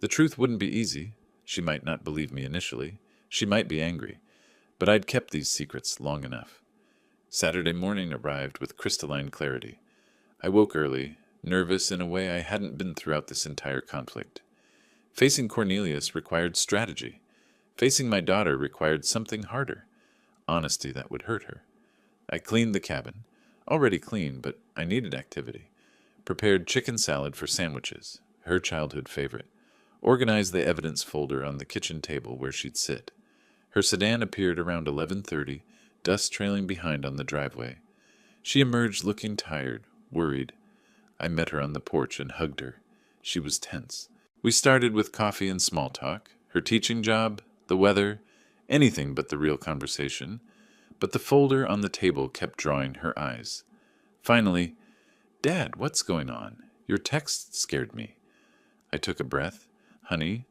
The truth wouldn't be easy. She might not believe me initially. She might be angry. But I'd kept these secrets long enough. Saturday morning arrived with crystalline clarity. I woke early, nervous in a way I hadn't been throughout this entire conflict. Facing Cornelius required strategy. Facing my daughter required something harder. Honesty that would hurt her. I cleaned the cabin. Already clean, but I needed activity. Prepared chicken salad for sandwiches, her childhood favorite. Organized the evidence folder on the kitchen table where she'd sit. Her sedan appeared around 11:30, dust trailing behind on the driveway. She emerged looking tired, worried. I met her on the porch and hugged her. She was tense. We started with coffee and small talk, her teaching job, the weather, anything but the real conversation. But the folder on the table kept drawing her eyes. Finally, "Dad, what's going on? Your text scared me." I took a breath. "Honey,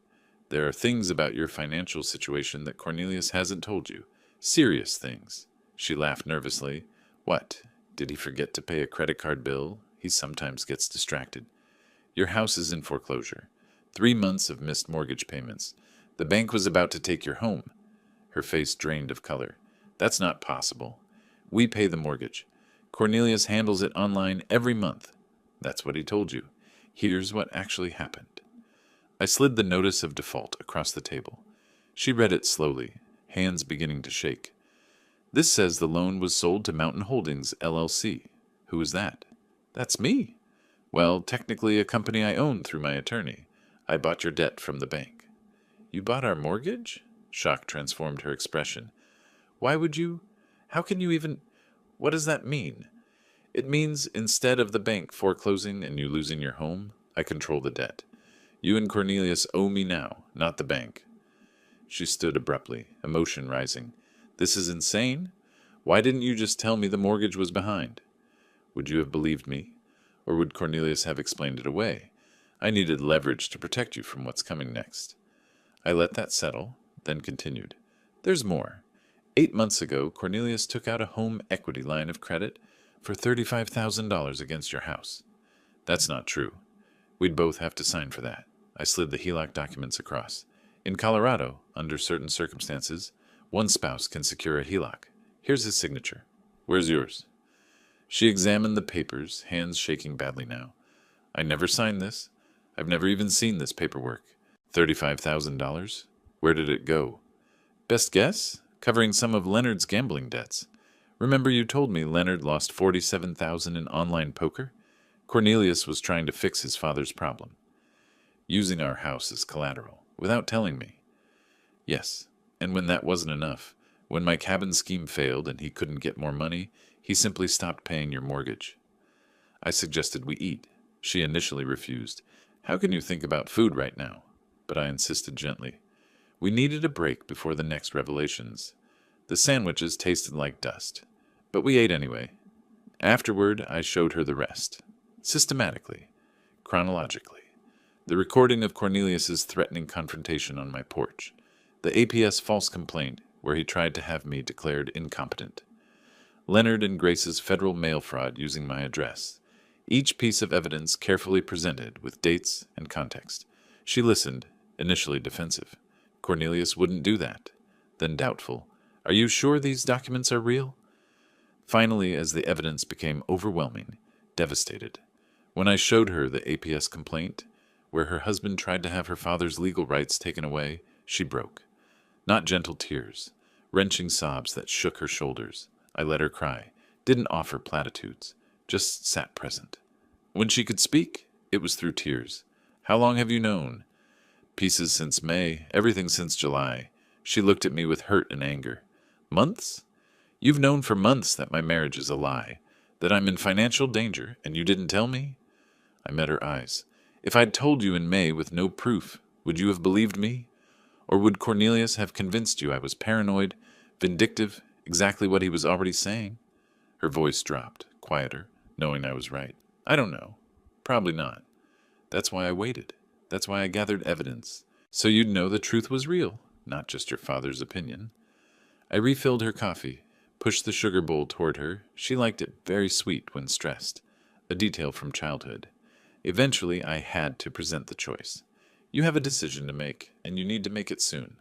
there are things about your financial situation that Cornelius hasn't told you. Serious things." She laughed nervously. "What? Did he forget to pay a credit card bill? He sometimes gets distracted." "Your house is in foreclosure. 3 months of missed mortgage payments. The bank was about to take your home." Her face drained of color. "That's not possible. We pay the mortgage. Cornelius handles it online every month." "That's what he told you. Here's what actually happened." I slid the notice of default across the table. She read it slowly, hands beginning to shake. This says the loan was sold to Mountain Holdings, LLC. Who is that? That's me. Well, technically a company I own through my attorney. I bought your debt from the bank. You bought our mortgage? Shock transformed her expression. Why would you? How can you even? What does that mean? It means instead of the bank foreclosing and you losing your home, I control the debt. You and Cornelius owe me now, not the bank. She stood abruptly, emotion rising. This is insane. Why didn't you just tell me the mortgage was behind? Would you have believed me? Or would Cornelius have explained it away? I needed leverage to protect you from what's coming next. I let that settle, then continued. There's more. 8 months ago, Cornelius took out a home equity line of credit for $35,000 against your house. That's not true. We'd both have to sign for that. I slid the HELOC documents across. In Colorado, under certain circumstances, one spouse can secure a HELOC. Here's his signature. Where's yours? She examined the papers, hands shaking badly now. I never signed this. I've never even seen this paperwork. $35,000? Where did it go? Best guess? Covering some of Leonard's gambling debts. Remember you told me Leonard lost $47,000 in online poker? Cornelius was trying to fix his father's problem. Using our house as collateral, without telling me. Yes, and when that wasn't enough, when my cabin scheme failed and he couldn't get more money, he simply stopped paying your mortgage. I suggested we eat. She initially refused. How can you think about food right now? But I insisted gently. We needed a break before the next revelations. The sandwiches tasted like dust, but we ate anyway. Afterward, I showed her the rest. Systematically. Chronologically. The recording of Cornelius's threatening confrontation on my porch. The APS false complaint where he tried to have me declared incompetent. Leonard and Grace's federal mail fraud using my address. Each piece of evidence carefully presented with dates and context. She listened, initially defensive. Cornelius wouldn't do that. Then doubtful. Are you sure these documents are real? Finally, as the evidence became overwhelming, devastated. When I showed her the APS complaint, where her husband tried to have her father's legal rights taken away, she broke. Not gentle tears, wrenching sobs that shook her shoulders. I let her cry, didn't offer platitudes, just sat present. When she could speak, it was through tears. How long have you known? Pieces since May, everything since July. She looked at me with hurt and anger. Months? You've known for months that my marriage is a lie, that I'm in financial danger, and you didn't tell me? I met her eyes. If I'd told you in May with no proof, would you have believed me? Or would Cornelius have convinced you I was paranoid, vindictive, exactly what he was already saying? Her voice dropped, quieter, knowing I was right. I don't know. Probably not. That's why I waited. That's why I gathered evidence. So you'd know the truth was real, not just your father's opinion. I refilled her coffee, pushed the sugar bowl toward her. She liked it very sweet when stressed, a detail from childhood. Eventually, I had to present the choice. You have a decision to make, and you need to make it soon.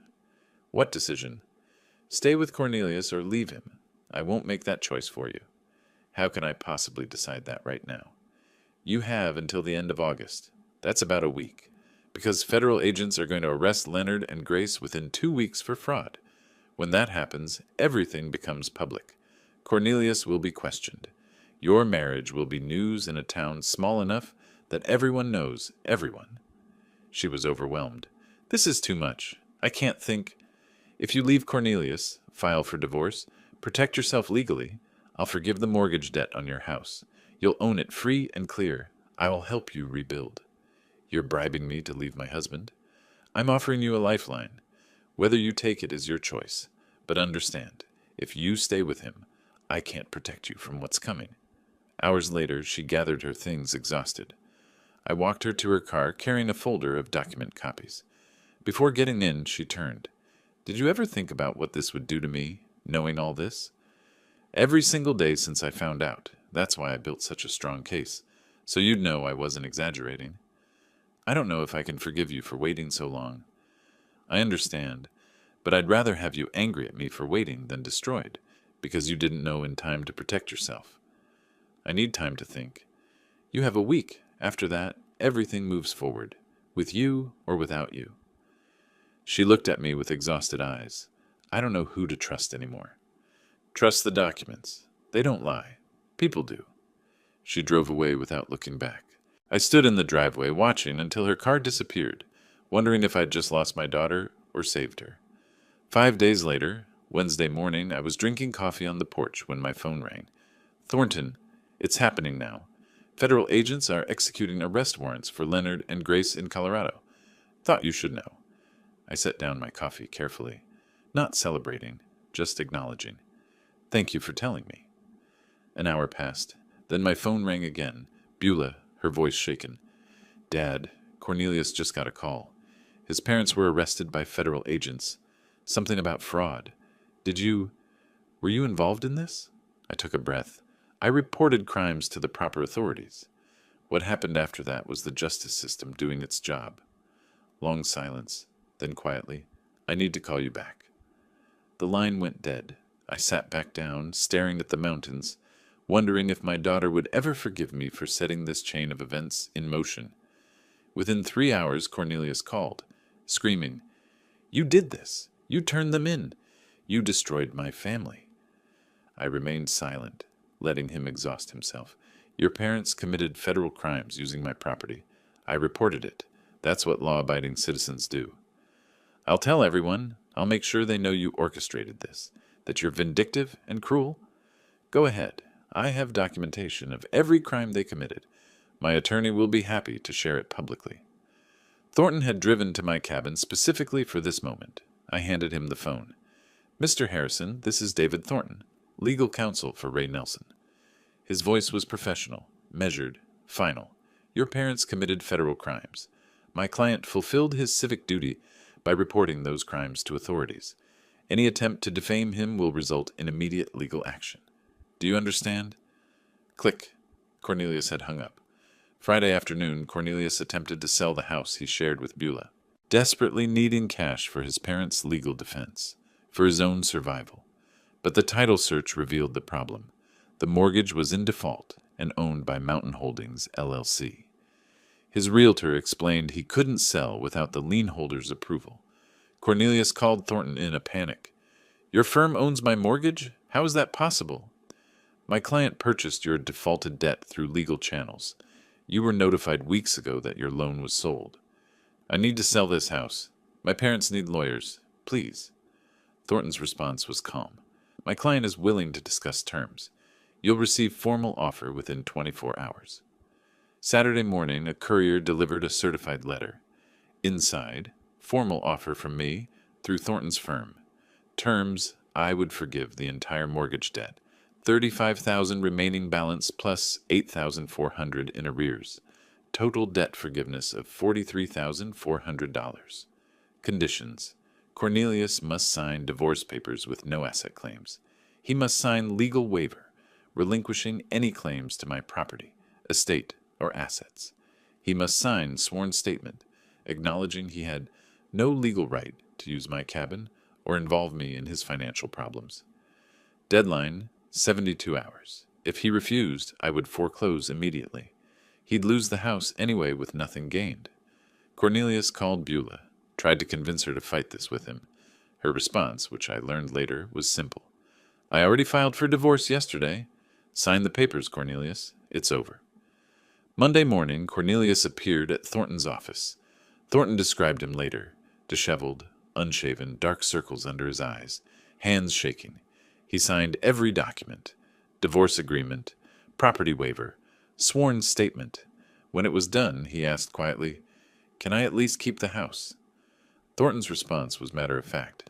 What decision? Stay with Cornelius or leave him. I won't make that choice for you. How can I possibly decide that right now? You have until the end of August. That's about a week. Because federal agents are going to arrest Leonard and Grace within 2 weeks for fraud. When that happens, everything becomes public. Cornelius will be questioned. Your marriage will be news in a town small enough that everyone knows everyone. She was overwhelmed. This is too much. I can't think. If you leave Cornelius, file for divorce, protect yourself legally, I'll forgive the mortgage debt on your house. You'll own it free and clear. I will help you rebuild. You're bribing me to leave my husband. I'm offering you a lifeline. Whether you take it is your choice. But understand, if you stay with him, I can't protect you from what's coming. Hours later, she gathered her things exhausted. I walked her to her car carrying a folder of document copies. Before getting in, she turned. Did you ever think about what this would do to me, knowing all this? Every single day since I found out. That's why I built such a strong case. So you'd know I wasn't exaggerating. I don't know if I can forgive you for waiting so long. I understand, but I'd rather have you angry at me for waiting than destroyed, because you didn't know in time to protect yourself. I need time to think. You have a week. After that, everything moves forward, with you or without you. She looked at me with exhausted eyes. I don't know who to trust anymore. Trust the documents. They don't lie. People do. She drove away without looking back. I stood in the driveway watching until her car disappeared, wondering if I'd just lost my daughter or saved her. 5 days later, Wednesday morning, I was drinking coffee on the porch when my phone rang. Thornton, it's happening now. Federal agents are executing arrest warrants for Leonard and Grace in Colorado. Thought you should know. I set down my coffee carefully, not celebrating, just acknowledging. Thank you for telling me. An hour passed. Then my phone rang again. Beulah, her voice shaken. Dad, Cornelius just got a call. His parents were arrested by federal agents. Something about fraud. Were you involved in this? I took a breath. I reported crimes to the proper authorities. What happened after that was the justice system doing its job. Long silence. Then quietly, I need to call you back. The line went dead. I sat back down, staring at the mountains, wondering if my daughter would ever forgive me for setting this chain of events in motion. Within 3 hours, Cornelius called, screaming, "You did this! You turned them in! You destroyed my family!" I remained silent, letting him exhaust himself. Your parents committed federal crimes using my property. I reported it. That's what law-abiding citizens do. I'll tell everyone. I'll make sure they know you orchestrated this, that you're vindictive and cruel. Go ahead. I have documentation of every crime they committed. My attorney will be happy to share it publicly. Thornton had driven to my cabin specifically for this moment. I handed him the phone. Mr. Harrison, this is David Thornton, legal counsel for Ray Nelson. His voice was professional, measured, final. Your parents committed federal crimes. My client fulfilled his civic duty by reporting those crimes to authorities. Any attempt to defame him will result in immediate legal action. Do you understand? Click. Cornelius had hung up. Friday afternoon, Cornelius attempted to sell the house he shared with Beulah, desperately needing cash for his parents' legal defense, for his own survival. But the title search revealed the problem. The mortgage was in default and owned by Mountain Holdings, LLC. His realtor explained he couldn't sell without the lien holder's approval. Cornelius called Thornton in a panic. Your firm owns my mortgage? How is that possible? My client purchased your defaulted debt through legal channels. You were notified weeks ago that your loan was sold. I need to sell this house. My parents need lawyers. Please. Thornton's response was calm. My client is willing to discuss terms. You'll receive formal offer within 24 hours. Saturday morning, a courier delivered a certified letter. Inside, formal offer from me through Thornton's firm. Terms, I would forgive the entire mortgage debt. $35,000 remaining balance plus $8,400 in arrears. Total debt forgiveness of $43,400. Conditions. Cornelius must sign divorce papers with no asset claims. He must sign legal waiver, relinquishing any claims to my property, estate, or assets. He must sign sworn statement, acknowledging he had no legal right to use my cabin or involve me in his financial problems. Deadline, 72 hours. If he refused, I would foreclose immediately. He'd lose the house anyway with nothing gained. Cornelius called Beulah, tried to convince her to fight this with him. Her response, which I learned later, was simple. I already filed for divorce yesterday. Sign the papers, Cornelius. It's over. Monday morning, Cornelius appeared at Thornton's office. Thornton described him later. Disheveled, unshaven, dark circles under his eyes, hands shaking. He signed every document. Divorce agreement, property waiver, sworn statement. When it was done, he asked quietly, Can I at least keep the house? Thornton's response was matter of fact.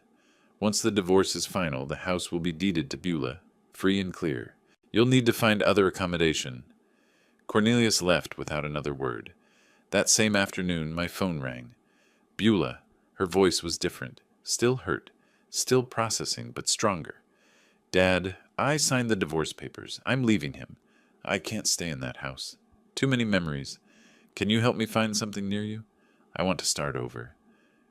Once the divorce is final, the house will be deeded to Beulah, free and clear. You'll need to find other accommodation. Cornelius left without another word. That same afternoon, my phone rang. Beulah, her voice was different, still hurt, still processing, but stronger. Dad, I signed the divorce papers. I'm leaving him. I can't stay in that house. Too many memories. Can you help me find something near you? I want to start over.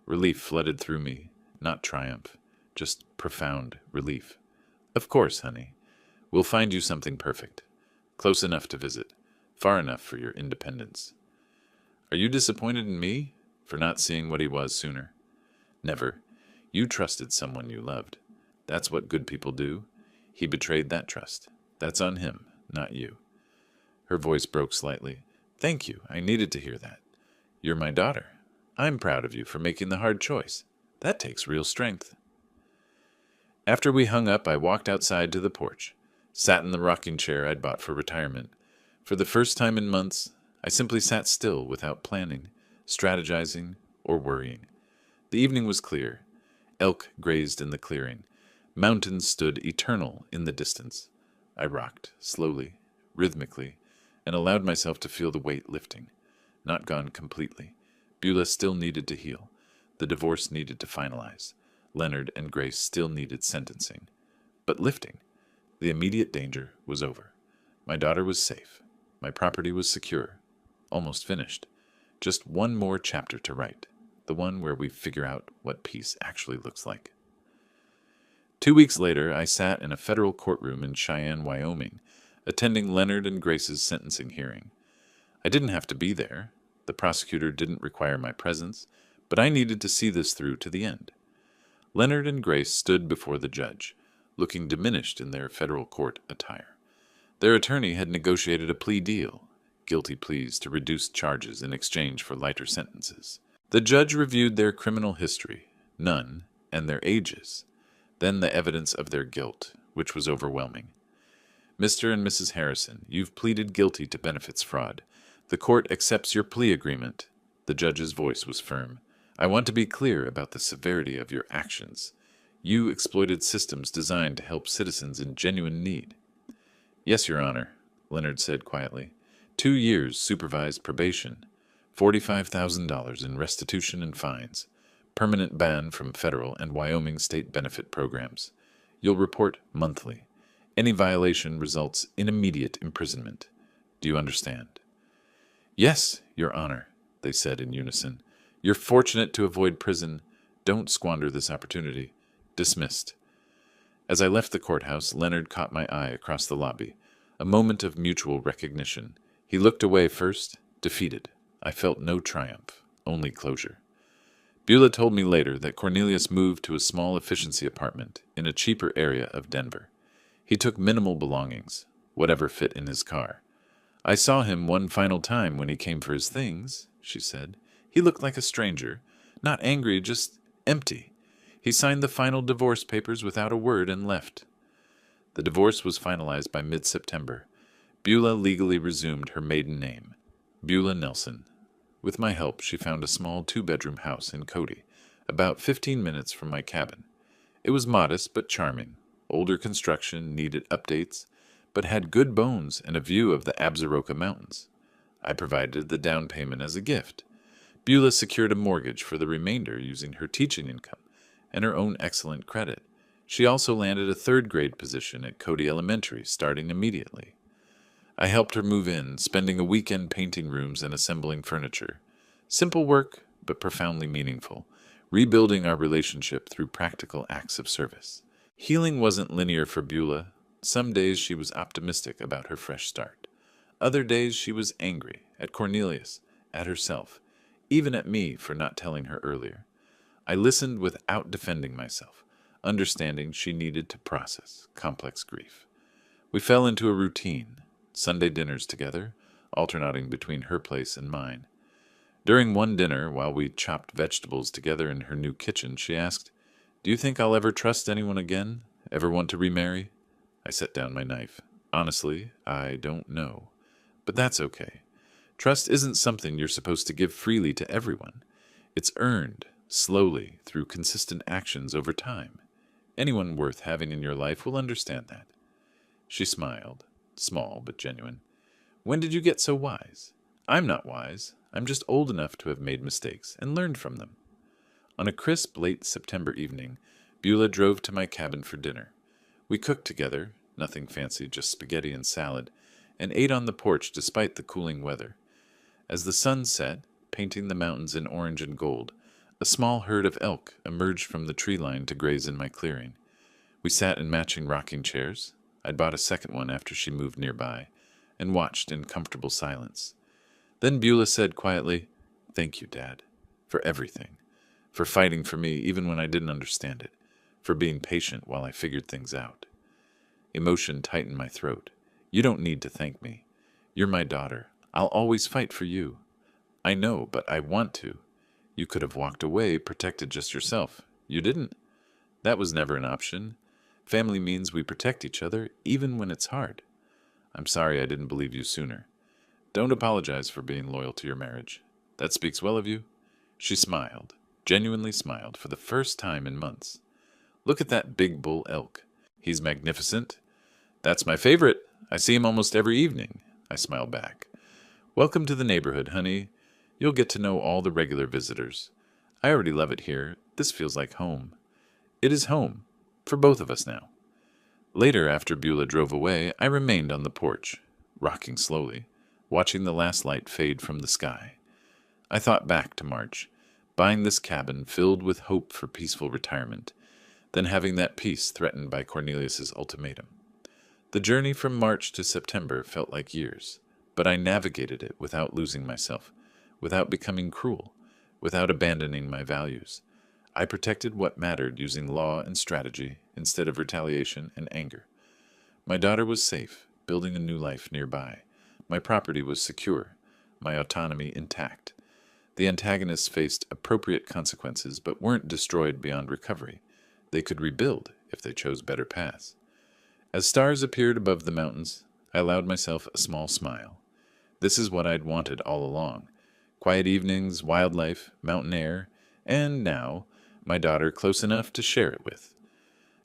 Relief flooded through me, not triumph, just profound relief. Of course, honey. We'll find you something perfect. Close enough to visit. Far enough for your independence. Are you disappointed in me for not seeing what he was sooner? Never. You trusted someone you loved. That's what good people do. He betrayed that trust. That's on him, not you." Her voice broke slightly. "Thank you. I needed to hear that. You're my daughter. I'm proud of you for making the hard choice. That takes real strength." After we hung up, I walked outside to the porch, sat in the rocking chair I'd bought for retirement. For the first time in months, I simply sat still without planning, strategizing, or worrying. The evening was clear. Elk grazed in the clearing. Mountains stood eternal in the distance. I rocked, slowly, rhythmically, and allowed myself to feel the weight lifting. Not gone completely. Beulah still needed to heal. The divorce needed to finalize. Leonard and Grace still needed sentencing. But lifting. The immediate danger was over. My daughter was safe. My property was secure. Almost finished. Just one more chapter to write. The one where we figure out what peace actually looks like. 2 weeks later, I sat in a federal courtroom in Cheyenne, Wyoming, attending Leonard and Grace's sentencing hearing. I didn't have to be there. The prosecutor didn't require my presence, but I needed to see this through to the end. Leonard and Grace stood before the judge, looking diminished in their federal court attire. Their attorney had negotiated a plea deal, guilty pleas to reduce charges in exchange for lighter sentences. The judge reviewed their criminal history, none, and their ages, then the evidence of their guilt, which was overwhelming. "Mr. and Mrs. Harrison, you've pleaded guilty to benefits fraud. The court accepts your plea agreement." The judge's voice was firm. "I want to be clear about the severity of your actions. You exploited systems designed to help citizens in genuine need." "Yes, Your Honor," Leonard said quietly. 2 years supervised probation, $45,000 in restitution and fines, permanent ban from federal and Wyoming state benefit programs. You'll report monthly. Any violation results in immediate imprisonment. Do you understand?" "Yes, Your Honor," they said in unison. "You're fortunate to avoid prison. Don't squander this opportunity." Dismissed. As I left the courthouse, Leonard caught my eye across the lobby. A moment of mutual recognition. He looked away first, defeated. I felt no triumph, only closure. Beulah told me later that Cornelius moved to a small efficiency apartment in a cheaper area of Denver. He took minimal belongings, whatever fit in his car. "I saw him one final time when he came for his things," she said. "He looked like a stranger, not angry, just empty. He signed the final divorce papers without a word and left." The divorce was finalized by mid-September. Beulah legally resumed her maiden name, Beulah Nelson. With my help, she found a small 2-bedroom house in Cody, about 15 minutes from my cabin. It was modest but charming. Older construction, needed updates, but had good bones and a view of the Absaroka Mountains. I provided the down payment as a gift. Beulah secured a mortgage for the remainder using her teaching income and her own excellent credit. She also landed a 3rd-grade position at Cody Elementary, starting immediately. I helped her move in, spending a weekend painting rooms and assembling furniture. Simple work, but profoundly meaningful, rebuilding our relationship through practical acts of service. Healing wasn't linear for Beulah. Some days she was optimistic about her fresh start. Other days she was angry, at Cornelius, at herself, even at me for not telling her earlier. I listened without defending myself, understanding she needed to process complex grief. We fell into a routine, Sunday dinners together, alternating between her place and mine. During one dinner, while we chopped vegetables together in her new kitchen, she asked, "Do you think I'll ever trust anyone again? Ever want to remarry?" I set down my knife. "Honestly, I don't know. But that's okay. Trust isn't something you're supposed to give freely to everyone. It's earned, slowly, through consistent actions over time. Anyone worth having in your life will understand that." She smiled, small but genuine. "When did you get so wise?" "I'm not wise. I'm just old enough to have made mistakes and learned from them." On a crisp, late September evening, Beulah drove to my cabin for dinner. We cooked together, nothing fancy, just spaghetti and salad, and ate on the porch despite the cooling weather. As the sun set, painting the mountains in orange and gold, a small herd of elk emerged from the tree line to graze in my clearing. We sat in matching rocking chairs. I'd bought a second one after she moved nearby, and watched in comfortable silence. Then Beulah said quietly, "Thank you, Dad, for everything. for fighting for me even when I didn't understand it, for being patient while I figured things out. Emotion tightened my throat. You don't need to thank me. You're my daughter. I'll always fight for you. I know, but I want to. You could have walked away, protected just yourself. You didn't. That was never an option. Family means we protect each other, even when it's hard. I'm sorry I didn't believe you sooner. Don't apologize for being loyal to your marriage. That speaks well of you. She smiled, genuinely smiled, for the first time in months. Look at that big bull elk. He's magnificent. That's my favorite. I see him almost every evening. I smiled back. Welcome to the neighborhood, honey. You'll get to know all the regular visitors. I already love it here. This feels like home. It is home, for both of us now. Later, after Beulah drove away, I remained on the porch, rocking slowly, watching the last light fade from the sky. I thought back to March, buying this cabin filled with hope for peaceful retirement, then having that peace threatened by Cornelius's ultimatum. The journey from March to September felt like years, but I navigated it without losing myself, without becoming cruel, without abandoning my values. I protected what mattered using law and strategy instead of retaliation and anger. My daughter was safe, building a new life nearby. My property was secure, my autonomy intact. The antagonists faced appropriate consequences but weren't destroyed beyond recovery. They could rebuild if they chose better paths. As stars appeared above the mountains, I allowed myself a small smile. This is what I'd wanted all along. Quiet evenings, wildlife, mountain air, and now, my daughter close enough to share it with.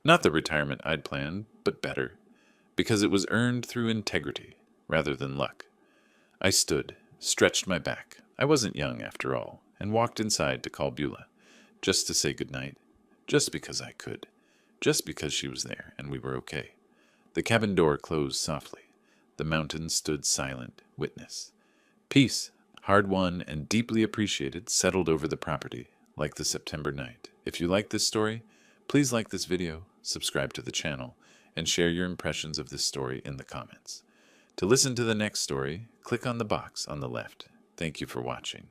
Not the retirement I'd planned, but better, because it was earned through integrity rather than luck. I stood, stretched my back. I wasn't young after all, and walked inside to call Beulah, just to say goodnight, just because I could, just because she was there and we were okay. The cabin door closed softly. The mountains stood silent, witness. Peace, hard won and deeply appreciated, settled over the property, like the September night. If you like this story, please like this video, subscribe to the channel, and share your impressions of this story in the comments. To listen to the next story, click on the box on the left. Thank you for watching.